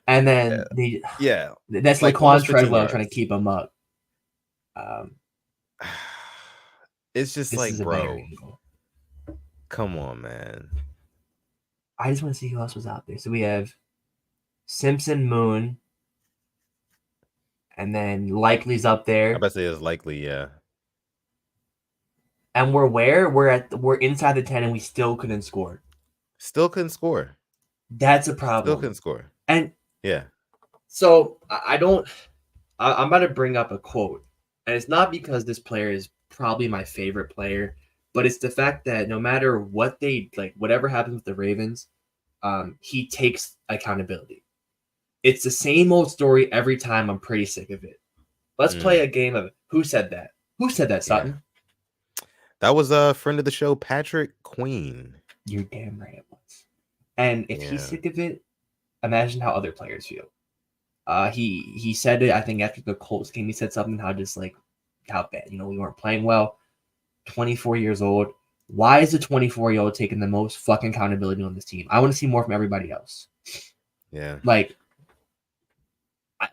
And then Yeah. that's Like Laquan almost 15 Treadwell trying to yards. keep him up. It's just This like, is a better bro, angle. come on, man. I just want to see who else was out there. So we have Simpson, Moon, and then Likely's up I there. bet say it's likely, yeah. And we're where? We're inside the 10 and we still couldn't score. Still couldn't score. That's a Still problem. couldn't score. And yeah. So I don't. I'm about to bring up a quote, and it's not because this player is probably my favorite player, but it's the fact that no matter what they like, whatever happens with the Ravens, he takes accountability. It's the same old story every time. I'm pretty sick of it. Let's play a game of who said that. Who said that, Sutton? That was a friend of the show, Patrick Queen. You're damn right it was. And if he's sick of it, imagine how other players feel. He said it, I think, after the Colts game. He said something how just like how bad, we weren't playing well. 24 years old. Why is the 24-year-old taking the most fucking accountability on this team? I want to see more from everybody else. Yeah.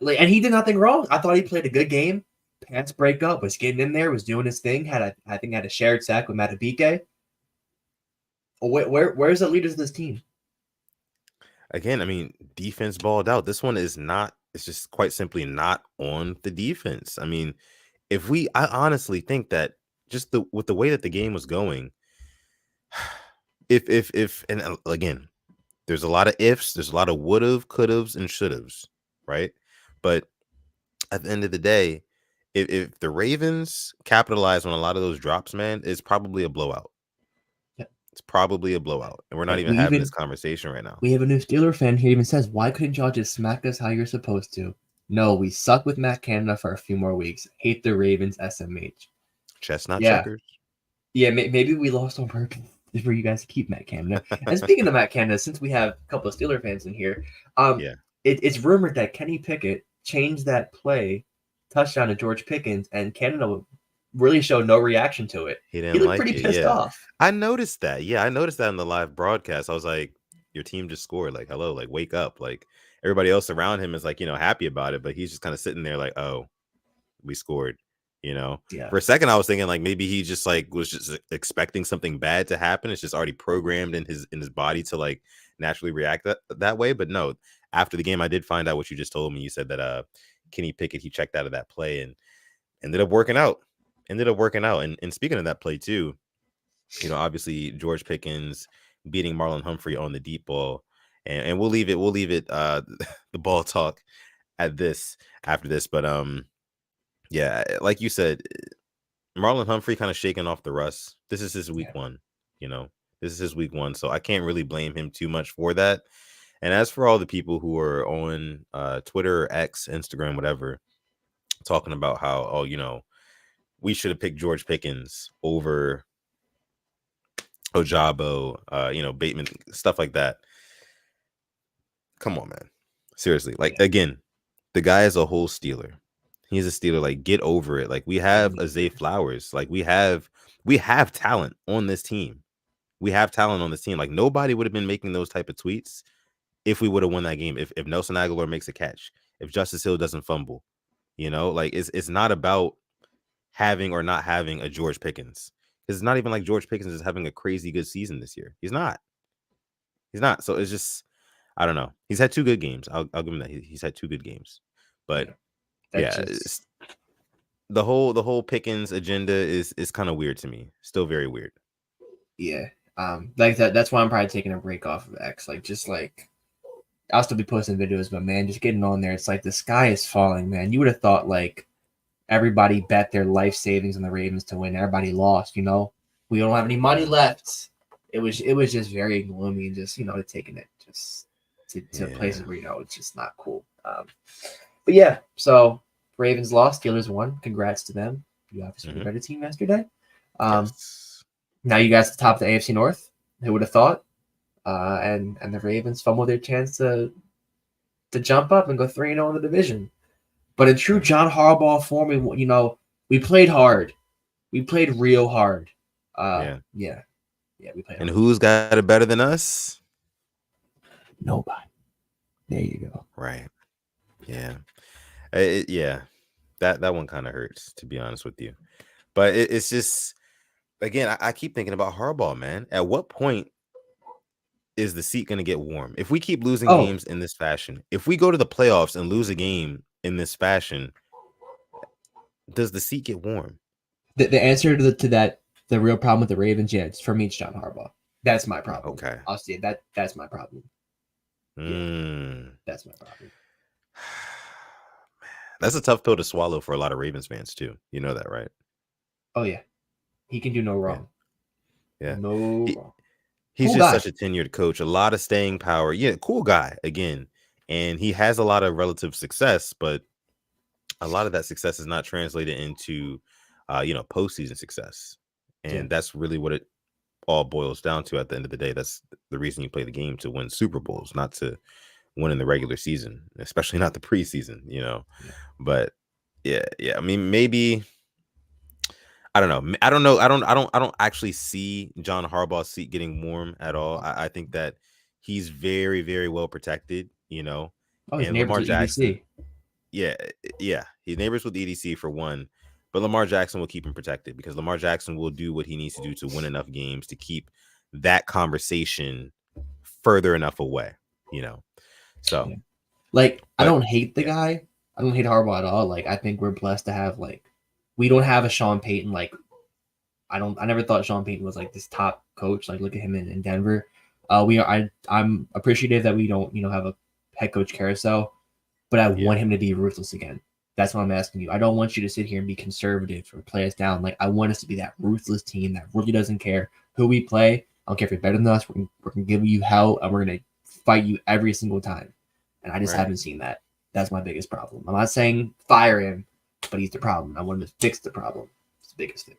And he did nothing wrong. I thought he played a good game. Pants break up, was getting in there, was doing his thing. I think had a shared sack with Matabike. Where's the leaders of this team? Again, I mean, defense balled out. This one is not. It's just quite simply not on the defense. I mean, I honestly think that just with the way that the game was going, if and again, There's a lot of ifs. There's a lot of would've, could'ves, and should'ves, right? But at the end of the day, if the Ravens capitalize on a lot of those drops, man, it's probably a blowout. Yeah. It's probably a blowout, and we're not Hey, even having this conversation right now. we have a new Steeler fan here even says, "Why couldn't y'all just smack us how you're supposed to?" No, we suck with Matt Canada for a few more weeks. Hate the Ravens, SMH. Chestnut Yeah, checkers. yeah. Maybe we lost on purpose for you guys to keep Matt Canada. And speaking of Matt Canada, since we have a couple of Steeler fans in here, Yeah, it's rumored that Kenny Pickett changed that play touchdown to George Pickens, and Canada really showed no reaction to it. he He didn't looked like pretty it. pissed Yeah, off. I noticed that. Yeah, I noticed that in the live broadcast. I was like, your team just scored. Like, hello, like wake up. Like everybody else around him is like, happy about it, but he's just kind of sitting there like, oh, we scored. Yeah, For a second, I was thinking like maybe he just like was just expecting something bad to happen. It's just already programmed in his body to like naturally react that way. But no, after the game, I did find out what you just told me. You said that Kenny Pickett, he checked out of that play and ended up working out. And speaking of that play too, obviously George Pickens beating Marlon Humphrey on the deep ball. And we'll leave it the ball talk at this after this. But yeah, like you said, Marlon Humphrey kind of shaking off the rust. This is his week yeah, one, you know. This is his week one, so I can't really blame him too much for that. And as for all the people who are on Twitter, X, Instagram, whatever, talking about how, oh, we should have picked George Pickens over Ojabo, Bateman, stuff like that. Come on, man. Seriously. Like, yeah. again, the guy is a whole Steeler. He's a Steeler. Like, get over it. Like, we have Mhm. a Zay Flowers. Like, we have talent on this team. We have talent on this team. Like, nobody would have been making those type of tweets if we would have won that game. If Nelson Aguilar makes a catch, if Justice Hill doesn't fumble, like it's not about having or not having a George Pickens. It's not even like George Pickens is having a crazy good season this year. He's not. He's not. So it's just, I don't know. He's had two good games. I'll give him that. He's had two good games. But Yeah, that's yeah, just the whole Pickens agenda is kind of weird to me. Still very weird. yeah. Like that's why I'm probably taking a break off of X. Like just like I'll still be posting videos, but man, just getting on there, it's like the sky is falling, man. You would have thought like everybody bet their life savings on the Ravens to win. Everybody lost, We don't have any money left. It was just very gloomy and just taking it just to Yeah. places where it's just not cool. But yeah, so Ravens lost, Steelers won. Congrats to them. You obviously were the better team yesterday. Yes. Now you guys at the top of the AFC North. Who would have thought? And the Ravens fumbled their chance to jump up and go 3-0 in the division. But in true John Harbaugh form, we played hard. We played real hard. Yeah. Yeah, we played And hard. who's got it better than us? Nobody. There you go. Right. Yeah. Yeah. That one kind of hurts, to be honest with you. But it's just, again, I keep thinking about Harbaugh, man. At what point is the seat going to get warm? If we keep losing Oh, games in this fashion, if we go to the playoffs and lose a game in this fashion, does the seat get warm? the answer to that, the real problem with the Ravens, yeah, for me, it's John Harbaugh. That's my problem. Okay. I'll see that. That's my problem. Mm. That's my problem. That's a tough pill to swallow for a lot of Ravens fans too. You know that, right? Oh yeah, he can do no Yeah. wrong. Yeah. No He, wrong. he's Cool just guy. such a tenured coach, a lot of staying power. Yeah, cool guy again. And he has a lot of relative success, but a lot of that success is not translated into postseason success. Yeah. And that's really what it all boils down to at the end of the day. That's the reason you play the game, to win Super Bowls, not to win in the regular season, especially not the preseason, Yeah. But yeah. I mean, maybe I don't know. I don't know. I don't actually see John Harbaugh's seat getting warm at all. I think that he's very, very well protected, Oh, his and neighbors Lamar with Jackson, EDC. yeah. He neighbors with the EDC for one, but Lamar Jackson will keep him protected because Lamar Jackson will do what he needs to do to win enough games to keep that conversation further enough away, So, Yeah. Like, I but don't hate the yeah, guy. I don't hate Harbaugh at all. Like, I think we're blessed to have we don't have a Sean Payton. I never thought Sean Payton was like this top coach. Like, look at him in Denver. I'm appreciative that we don't have a head coach carousel, but I want him to be ruthless again. That's what I'm asking you. I don't want you to sit here and be conservative or play us down. Like I want us to be that ruthless team that really doesn't care who we play. I don't care if you're better than us. We're gonna give you hell and we're gonna fight you every single time. And I just haven't seen that. That's my biggest problem. I'm not saying fire him, but he's the problem. I want him to fix the problem. It's the biggest thing.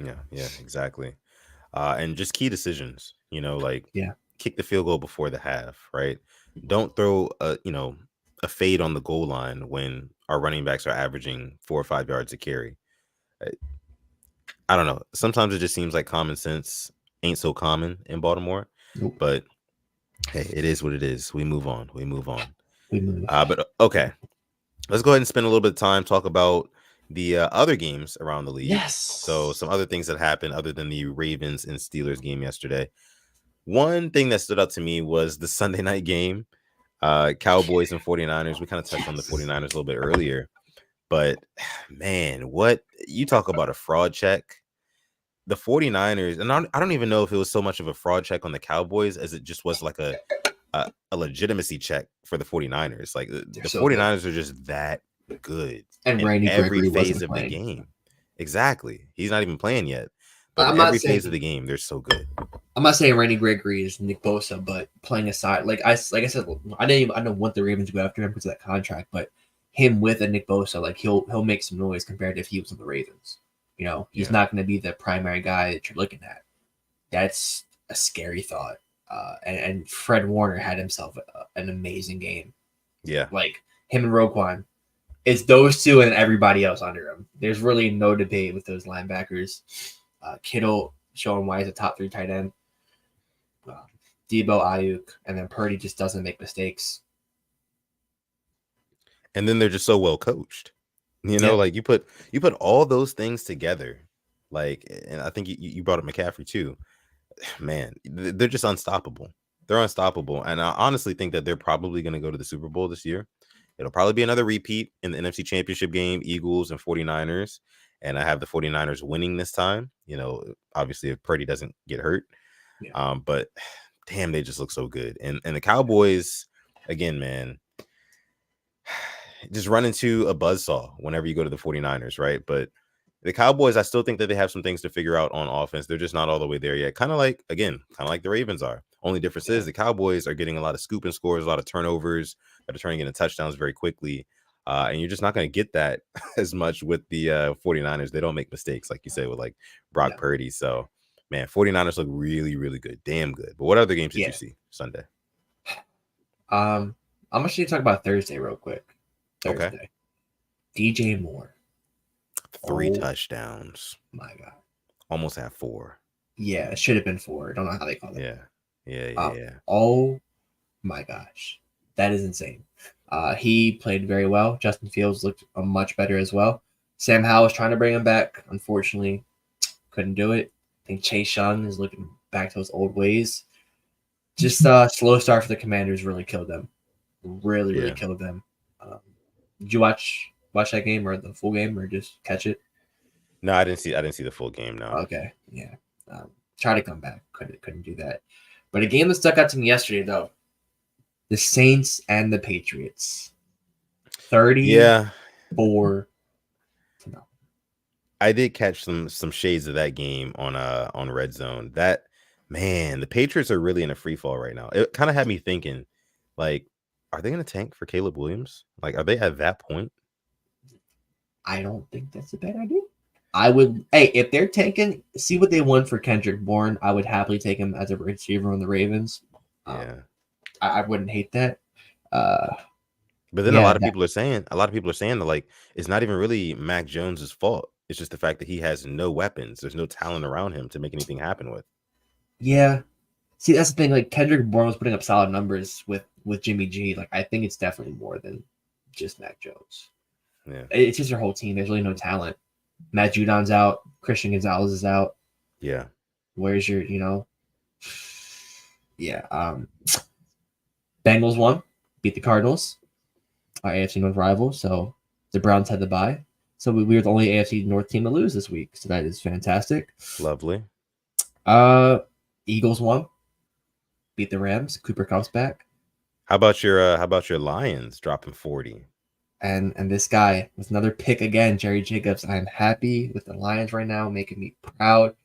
Yeah, exactly. And just key decisions, like Yeah. kick the field goal before the half, right? Don't throw a fade on the goal line when our running backs are averaging 4 or 5 yards a carry. I don't know. Sometimes it just seems like common sense ain't so common in Baltimore, Nope. but hey, it is what it is. We move on. We move. But okay, let's go ahead and spend a little bit of time talk about the other games around the league. Yes. So some other things that happened other than the Ravens and Steelers game yesterday. One thing that stood out to me was the Sunday night game, Cowboys and 49ers. We kind of touched on the 49ers a little bit earlier, but man, what you talk about a fraud check. The 49ers, and I don't even know if it was so much of a fraud check on the Cowboys as it just was like a legitimacy check for the 49ers. Like the 49ers are just that good and in Randy every Gregory phase of the game. Exactly. He's not even playing yet. But I'm every phase of the game, they're so good. I'm not saying Randy Gregory is Nick Bosa, but playing aside, like I said, I don't want the Ravens to go after him because of that contract, but him with a Nick Bosa, like he'll make some noise compared to if he was on the Ravens. He's not going to be the primary guy that you're looking at. That's a scary thought. And Fred Warner had himself an amazing game. Yeah, like him and Roquan. It's those two and everybody else under him. There's really no debate with those linebackers. Kittle showing why he's a top 3 tight end. Debo, Ayuk, and then Purdy just doesn't make mistakes. And then they're just so well coached. Like you put all those things together. Like, and I think you brought up McCaffrey too. Man, they're just unstoppable. They're unstoppable. And I honestly think that they're probably going to go to the Super Bowl this year. It'll probably be another repeat in the NFC Championship game, Eagles and 49ers. And I have the 49ers winning this time, obviously if Purdy doesn't get hurt. Yeah. But damn, they just look so good. And the Cowboys, again, man, just run into a buzzsaw whenever you go to the 49ers, right? But the Cowboys, I still think that they have some things to figure out on offense. They're just not all the way there yet. Kind of like the Ravens are. Only difference is the Cowboys are getting a lot of scoop and scores, a lot of turnovers that are turning into touchdowns very quickly. And you're just not going to get that as much with the 49ers. They don't make mistakes, like you said, with like Brock Purdy. So, man, 49ers look really, really good. Damn good. But what other games did you see Sunday? I'm actually talk about Thursday real quick. Thursday. Okay. DJ Moore. 3 touchdowns. My God. Almost had 4. Yeah, it should have been 4. I don't know how they call it. Yeah. Oh my gosh. That is insane. He played very well. Justin Fields looked much better as well. Sam Howell was trying to bring him back. Unfortunately, couldn't do it. I think Chase Young is looking back to his old ways. Just slow start for the Commanders really killed them. Really killed them. Did you watch that game or the full game or just catch it? No, I didn't see the full game. No. Okay, yeah. Try to come back. Couldn't do that. But a game that stuck out to me yesterday though, the Saints and the Patriots. 34 to 0. I did catch some shades of that game on Red Zone. That man, the Patriots are really in a free fall right now. It kind of had me thinking, like, are they going to tank for Caleb Williams? Like, are they at that point? I don't think that's a bad idea. I would, if they're taking, see what they won for Kendrick Bourne. I would happily take him as a receiver on the Ravens. I wouldn't hate that. But then a lot of people are saying that like it's not even really Mac Jones's fault. It's just the fact that he has no weapons. There's no talent around him to make anything happen with. Yeah. See, that's the thing. Like Kendrick Bourne was putting up solid numbers with Jimmy G. Like I think it's definitely more than just Mac Jones. Yeah. It's just their whole team. There's really no talent. Matt Judon's out. Christian Gonzalez is out. Yeah. Where's your, Yeah. Bengals won. Beat the Cardinals. Our AFC North rival. So the Browns had the bye. So we were the only AFC North team to lose this week. So that is fantastic. Lovely. Eagles won. beat the Rams. Cooper Cup's back. How about your Lions dropping 40? And this guy with another pick again, Jerry Jacobs. I'm happy with the Lions right now, making me proud.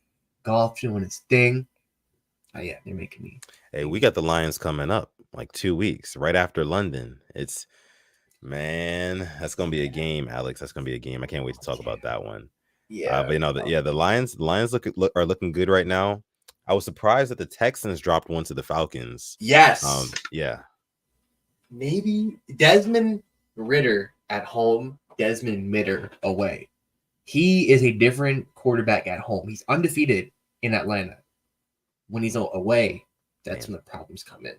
Golf doing its thing. Yeah, they're making me. Hey, we got the Lions coming up like 2 weeks right after London. Man, that's gonna be a game, Alex. That's gonna be a game. I can't wait to talk about that one. Yeah, But the Lions are looking good right now. I was surprised that the Texans dropped one to the Falcons. yes. Yeah. Maybe Desmond Ritter at home, Desmond Mitter away. He is a different quarterback at home. He's undefeated in Atlanta. When he's away, that's when the problems come in.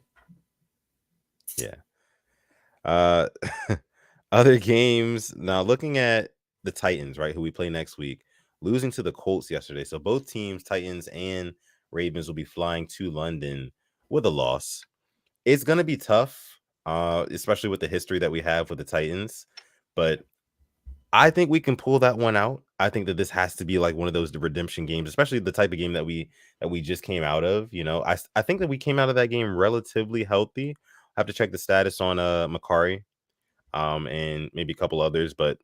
Yeah. Other games. Now looking at the Titans, right, who we play next week, losing to the Colts yesterday. So both teams, Titans and Ravens, will be flying to London with a loss. It's gonna be tough, especially with the history that we have with the Titans. But I think we can pull that one out. I think that this has to be like one of those redemption games, especially the type of game that we just came out of. I think that we came out of that game relatively healthy. I have to check the status on Makari, and maybe a couple others, but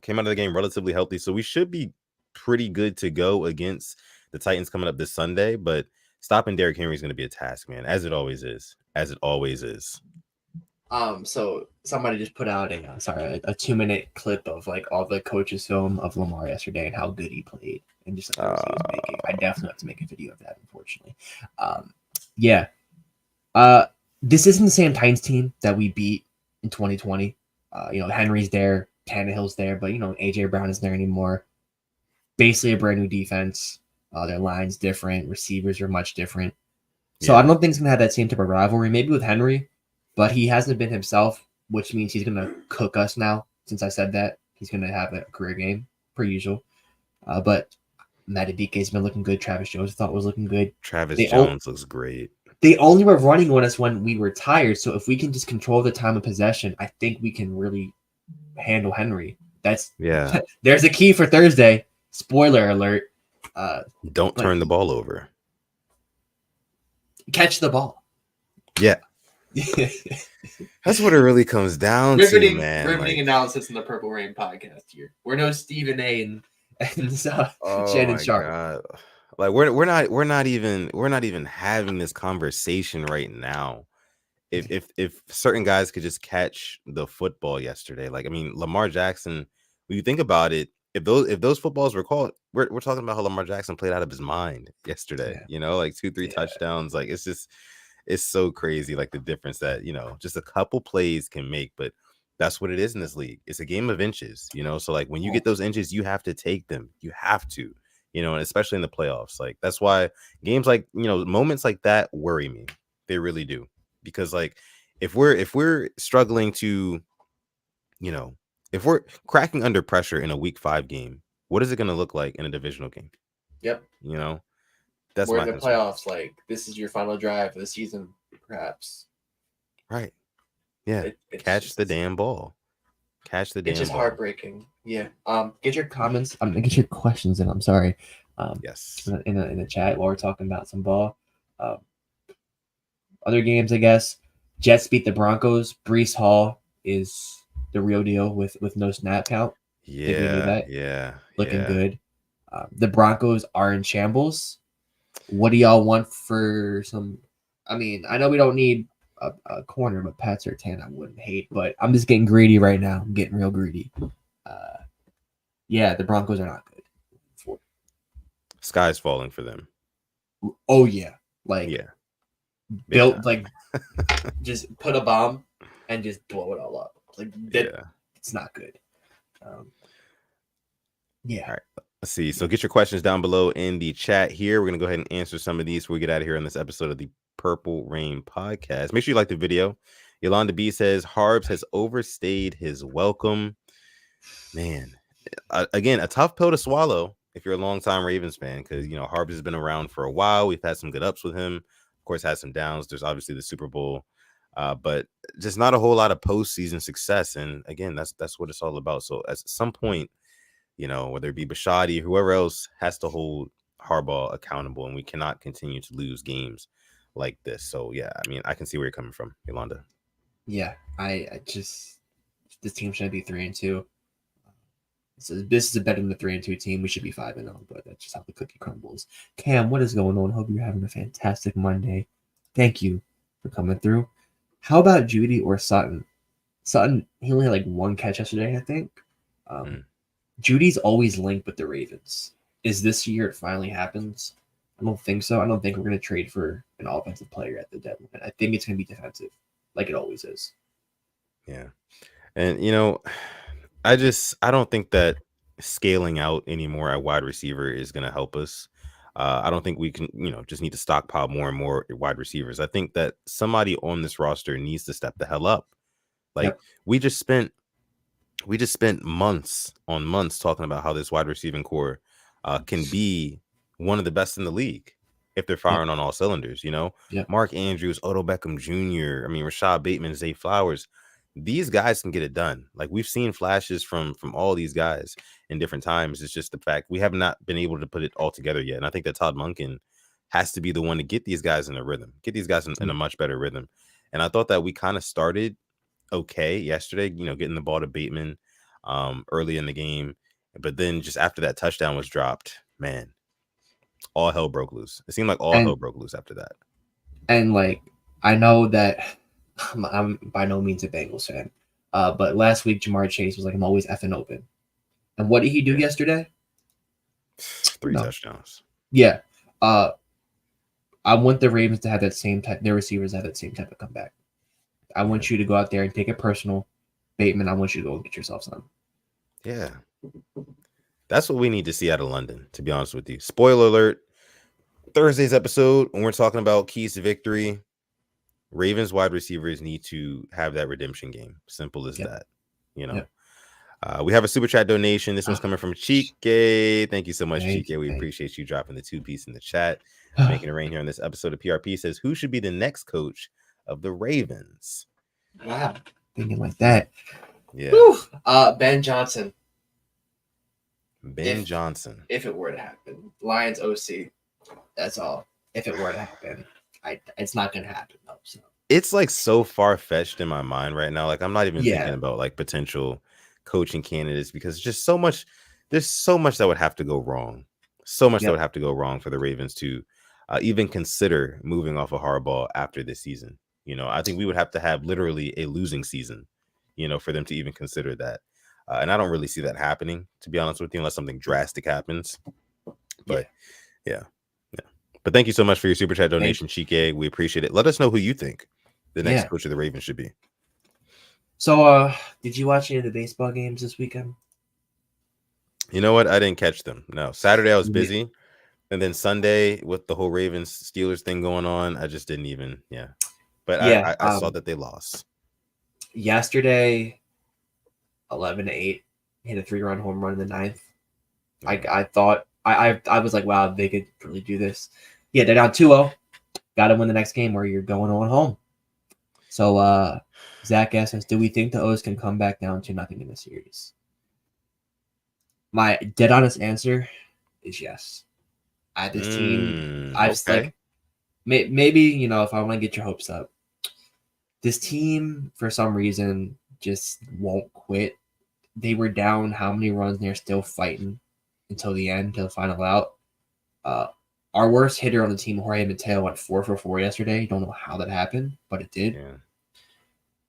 came out of the game relatively healthy. So we should be pretty good to go against the Titans coming up this Sunday. But stopping Derrick Henry is going to be a task, man, as it always is. As it always is. So somebody just put out a 2-minute clip of like all the coaches' film of Lamar yesterday and how good he played and just like he was making. I definitely have to make a video of that, unfortunately. Yeah. This isn't the same Titans team that we beat in 2020. Henry's there, Tannehill's there, but AJ Brown isn't there anymore. Basically a brand new defense. Their line's different, receivers are much different. So I don't think it's gonna have that same type of rivalry. Maybe with Henry, but he hasn't been himself, which means he's gonna cook us now. Since I said that, he's gonna have a career game per usual. But Madubuike's been looking good. Travis Jones I thought was looking good. Travis Jones looks great. They only were running on us when we were tired. So if we can just control the time of possession, I think we can really handle Henry. There's a key for Thursday. Spoiler alert. Don't turn the ball over. Catch the ball. Yeah. That's what it really comes down to, man. Riveting analysis in the Purple Rain podcast here. We're no Stephen A. and Shannon Sharp. God. Like we're not even having this conversation right now. If certain guys could just catch the football yesterday, like I mean Lamar Jackson, when you think about it, if those footballs were called, we're talking about how Lamar Jackson played out of his mind yesterday. Like 2-3 touchdowns. Like it's so crazy, like the difference that just a couple plays can make. But that's what it is in this league. It's a game of inches. So like when you get those inches, you have to take them. You have to. And especially in the playoffs. Like that's why games like moments like that worry me. They really do. Because like if we're struggling to if we're cracking under pressure in a week 5 game, what is it going to look like in a divisional game? Yep. That's we're my in the concern. playoffs. Like this is your final drive of the season, perhaps. Right. Yeah. Catch the damn ball. Catch the damn ball. It's just heartbreaking. Yeah. Get your comments. Get your questions in. I'm sorry. Yes. In the chat while we're talking about some ball. Other games, I guess. Jets beat the Broncos. Breece Hall is the real deal with no snap count. Yeah. Looking good. The Broncos are in shambles. What do y'all want for some? I mean, I know we don't need a corner, but Pat Surtain I wouldn't hate. But I'm just getting greedy right now. I'm getting real greedy. The Broncos are not good. Sky's falling for them. Oh yeah, built like just put a bomb and just blow it all up. Like it's not good. All right. Let's see. So get your questions down below in the chat here. We're going to go ahead and answer some of these before we get out of here on this episode of the Purple Rain podcast. Make sure you like the video. Yolanda B says, Harbs has overstayed his welcome. Man, again, a tough pill to swallow if you're a longtime Ravens fan because, Harbs has been around for a while. We've had some good ups with him. Of course, had some downs. There's obviously the Super Bowl, but just not a whole lot of postseason success. And again, that's what it's all about. So at some point, whether it be Bashadi, whoever else has to hold Harbaugh accountable, and we cannot continue to lose games like this. So yeah, I mean, I can see where you're coming from, Yolanda. Yeah, I just this team should be 3-2. So this is a better than the 3-2 team. We should be 5-0, but that's just how the cookie crumbles. Cam, what is going on? Hope you're having a fantastic Monday. Thank you for coming through. How about Judy or Sutton? Sutton, he only had like one catch yesterday, I think. Um, Mm. Judy's always linked with the Ravens. Is this year it finally happens? I don't think so. I don't think we're going to trade for an offensive player at the deadline. I think it's going to be defensive, like it always is. Yeah. And I don't think that scaling out anymore at wide receiver is going to help us. I don't think we can, just need to stockpile more and more wide receivers. I think that somebody on this roster needs to step the hell up. Like Yep. we just spent months on months talking about how this wide receiving core can be one of the best in the league if they're Yep. firing on all cylinders. Yep. Mark Andrews, Odell Beckham Jr. I mean, Rashad Bateman, Zay Flowers. These guys can get it done. Like we've seen flashes from all these guys in different times. It's just the fact we have not been able to put it all together yet. And I think that Todd Monken has to be the one to get these guys in a rhythm, get these guys in a much better rhythm. And I thought that we kind of started okay yesterday, getting the ball to Bateman early in the game. But then just after that touchdown was dropped, man, all hell broke loose. It seemed like all hell And broke loose after that. like I know that I'm by no means a Bengals fan, but last week Jamar Chase was like, "I'm always effing open," and what did he do Yeah. yesterday? 3 No, touchdowns. yeah. I want the Ravens to have that same type. Their receivers have that same type of comeback. I want you to go out there and take it personal, Bateman. I want you to go and get yourself some. Yeah. That's what we need to see out of London, to be honest with you. Spoiler alert, Thursday's episode, when we're talking about keys to victory, Ravens wide receivers need to have that redemption game. Simple as Yep. that. Yep. We have a super chat donation. This one's coming from Chike. Thank you so much, Thank Chike. We you. appreciate you dropping the 2-piece in the chat, making it rain here on this episode of PRP. Says, who should be the next coach of the Ravens? Wow, thinking like that. Yeah. Whew. Ben Johnson. Ben Johnson. If it were to happen, Lions OC. That's all. If it were to happen, it's not going to happen though. So It's like so far fetched in my mind right now. Like I'm not even thinking about like potential coaching candidates because just so much. There's so much that would have to go wrong. So much that would have to go wrong for the Ravens to even consider moving off of Harbaugh after this season. I think we would have to have literally a losing season, for them to even consider that. And I don't really see that happening, to be honest with you, unless something drastic happens. But yeah. But thank you so much for your super chat donation, Chike. We appreciate it. Let us know who you think the next coach of the Ravens should be. So, did you watch any of the baseball games this weekend? You know what? I didn't catch them. No. Saturday I was busy. And then Sunday with the whole Ravens Steelers thing going on, I just didn't even, But I saw that they lost. Yesterday, 11-8, hit a 3-run home run in the ninth. I thought I was like, wow, they could really do this. Yeah, they're down 2-0. Got to win the next game or you're going on home. So Zach asks us, do we think the O's can come back down to nothing in the series? My dead honest answer is yes. This team, I just like maybe if I want to get your hopes up, this team for some reason just won't quit. They were down how many runs? And they're still fighting until the end, till the final out. Our worst hitter on the team, Jorge Mateo, went 4 for 4 yesterday. Don't know how that happened, but it did. Yeah.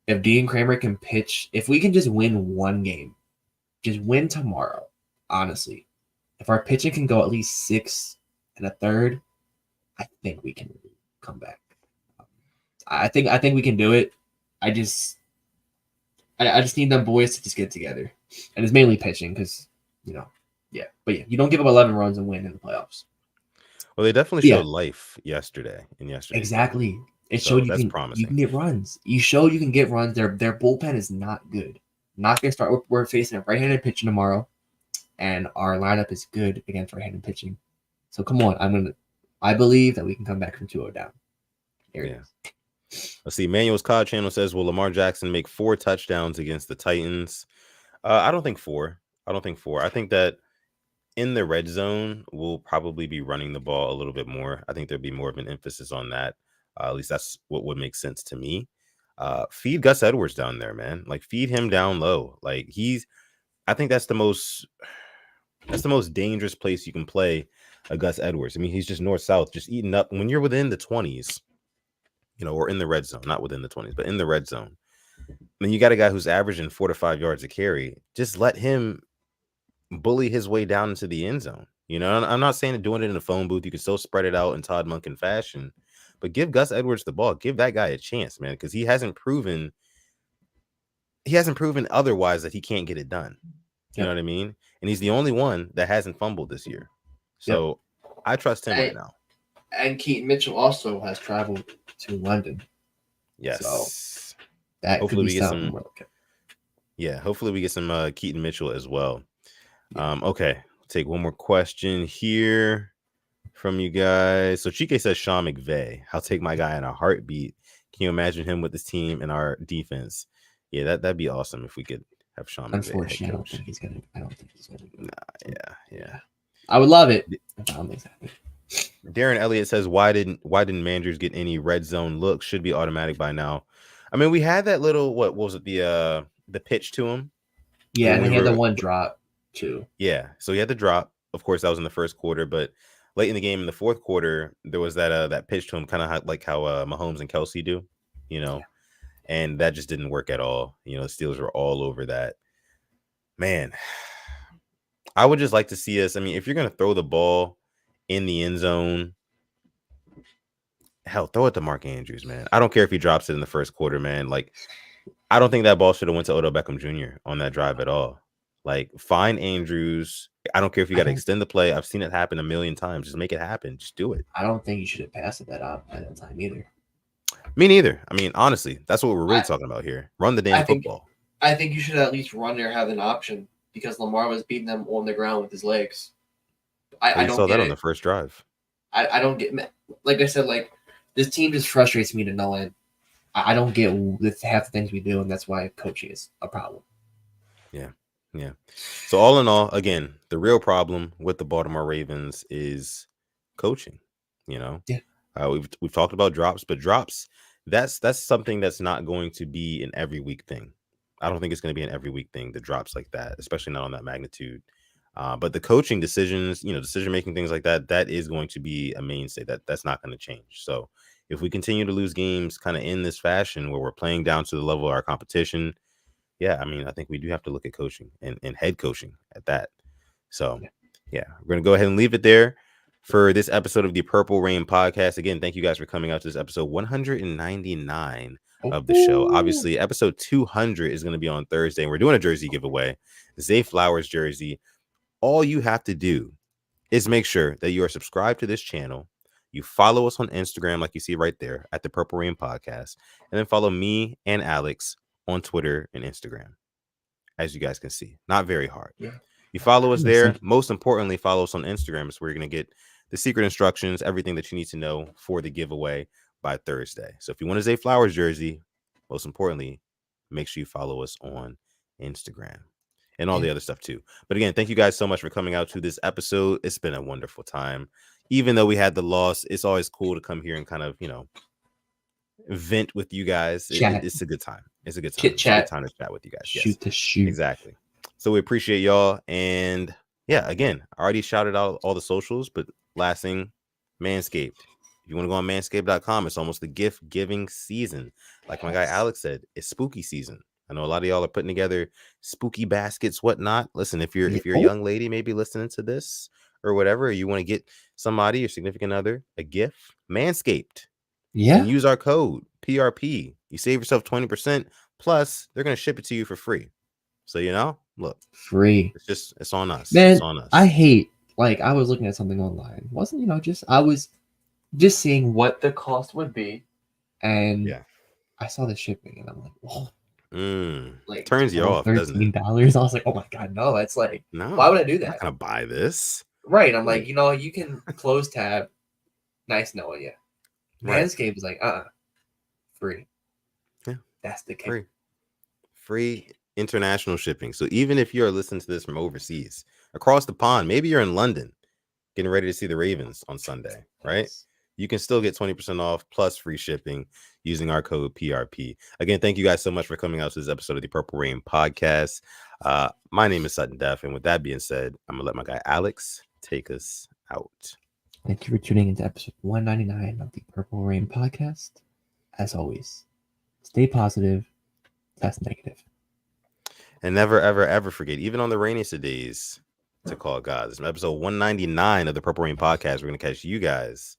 If Dean Kramer can pitch, if we can just win one game, just win tomorrow, honestly, if our pitching can go at least 6 1/3, I think we can come back. I think we can do it. I just need them boys to just get together, and it's mainly pitching because But you don't give up 11 runs and win in the playoffs. Well, they definitely showed life yesterday. Exactly. Game. It showed that's promising. You can get runs. You showed you can get runs. Their bullpen is not good. Not gonna start. We're facing a right-handed pitcher tomorrow, and our lineup is good against right-handed pitching. So come on, I believe that we can come back from 2-0 down. There it is. Let's see. Manuel's COD channel says, will Lamar Jackson make 4 touchdowns against the Titans? I don't think 4. I think that in the red zone, we'll probably be running the ball a little bit more. I think there'll be more of an emphasis on that. At least that's what would make sense to me. Feed Gus Edwards down there, man. Like, feed him down low. Like, I think that's the most dangerous place you can play a Gus Edwards. I mean, he's just north-south, just eating up. When you're within the 20s, or in the red zone, not within the 20s, but in the red zone, then you got a guy who's averaging 4 to 5 yards a carry. Just let him bully his way down into the end zone. I'm not saying doing it in a phone booth. You can still spread it out in Todd Monken fashion, but give Gus Edwards the ball. Give that guy a chance, man, because he hasn't proven otherwise that he can't get it done. You know what I mean? And he's the only one that hasn't fumbled this year. So I trust him right now. And Keaton Mitchell also has traveled to London. Yes. So that hopefully could be we get something. hopefully we get some Keaton Mitchell as well. Okay. Take one more question here from you guys. So Chike says Sean McVay. I'll take my guy in a heartbeat. Can you imagine him with this team and our defense? Yeah, that'd be awesome if we could have Sean McVay. Unfortunately, I don't think he's gonna do it. Yeah. I would love it. Exactly. Darren Elliott says, why didn't Mandrews get any red zone looks? Should be automatic by now. I mean, we had that little, what was it, the pitch to him? Yeah, and he had the one drop too. Yeah, so he had the drop. Of course, that was in the first quarter, but late in the game, in the fourth quarter, there was that pitch to him, kind of like how Mahomes and Kelsey do, and that just didn't work at all. The Steelers were all over that. Man, I would just like to see us. I mean, if you're going to throw the ball in the end zone, hell, throw it to Mark Andrews, man. I don't care if he drops it in the first quarter, man. Like, I don't think that ball should have went to Odell Beckham Jr. on that drive at all. Like, find Andrews. I don't care if you got to extend the play. I've seen it happen a million times. Just make it happen. Just do it. I don't think you should have passed it at that time either. Me neither. I mean, honestly, that's what we're really talking about here. Run the damn football. I think you should at least run there, have an option, because Lamar was beating them on the ground with his legs. I don't saw get that it. on the first drive. I don't get, like I said, like, this team just frustrates me to no end. I don't get half the things we do, and that's why coaching is a problem. Yeah. So all in all, again, the real problem with the Baltimore Ravens is coaching. Yeah. We've talked about drops, but drops, that's something that's not going to be an every week thing. I don't think it's going to be an every week thing, the drops like that, especially not on that magnitude. But the coaching decisions, decision making, things like that, that is going to be a mainstay. That's not going to change. So if we continue to lose games kind of in this fashion where we're playing down to the level of our competition, yeah, I mean, I think we do have to look at coaching and head coaching at that. So yeah, we're going to go ahead and leave it there for this episode of the Purple Rain podcast. Again, thank you guys for coming out to this episode 199 of the show. Obviously, episode 200 is going to be on Thursday, and we're doing a jersey giveaway, Zay Flowers jersey. All you have to do is make sure that you are subscribed to this channel. You follow us on Instagram, like you see right there at the Purple Rain podcast, and then follow me and Alex on Twitter and Instagram. As you guys can see, not very hard. Yeah. You follow us there. Most importantly, follow us on Instagram. It's where you're going to get the secret instructions, everything that you need to know for the giveaway by Thursday. So if you want a Zay Flowers jersey, most importantly, make sure you follow us on Instagram and all the other stuff too. But again, thank you guys so much for coming out to this episode. It's been a wonderful time. Even though we had the loss, it's always cool to come here and kind of, vent with you guys. It's a good time. It's a good time. It's a good time to chat with you guys. Shoot to shoot. Exactly. So we appreciate y'all. And yeah, again, I already shouted out all the socials, but last thing, Manscaped. If you want to go on manscaped.com, it's almost the gift giving season. Like my guy Alex said, it's spooky season. I know a lot of y'all are putting together spooky baskets, whatnot. Listen, if you're a young lady, maybe listening to this or whatever, or you want to get somebody, your significant other, a gift, Manscaped. Yeah. And use our code PRP. You save yourself 20%. Plus, they're going to ship it to you for free. So, look, free. It's on us. Man, it's on us. I hate, I was looking at something online. I was just seeing what the cost would be. And I saw the shipping and I'm like, whoa. Turns you off, doesn't it? $13. I was like, oh my God, no. It's like, no, why would I do that? I'm not going to buy this. Right. I'm like, you can close tab. Nice knowing you. Manscaped is like, free. Yeah. That's the kick. Free international shipping. So even if you're listening to this from overseas, across the pond, maybe you're in London, getting ready to see the Ravens on Sunday, right? you can still get 20% off plus free shipping using our code PRP. Again, thank you guys so much for coming out to this episode of the Purple Rain podcast. My name is Sutton Def, and with that being said, I'm gonna let my guy Alex take us out. Thank you for tuning into episode 199 of the Purple Rain podcast. As always, stay positive, test negative. And never, ever, ever forget, even on the rainiest of days, to call God. This is episode 199 of the Purple Rain podcast. We're going to catch you guys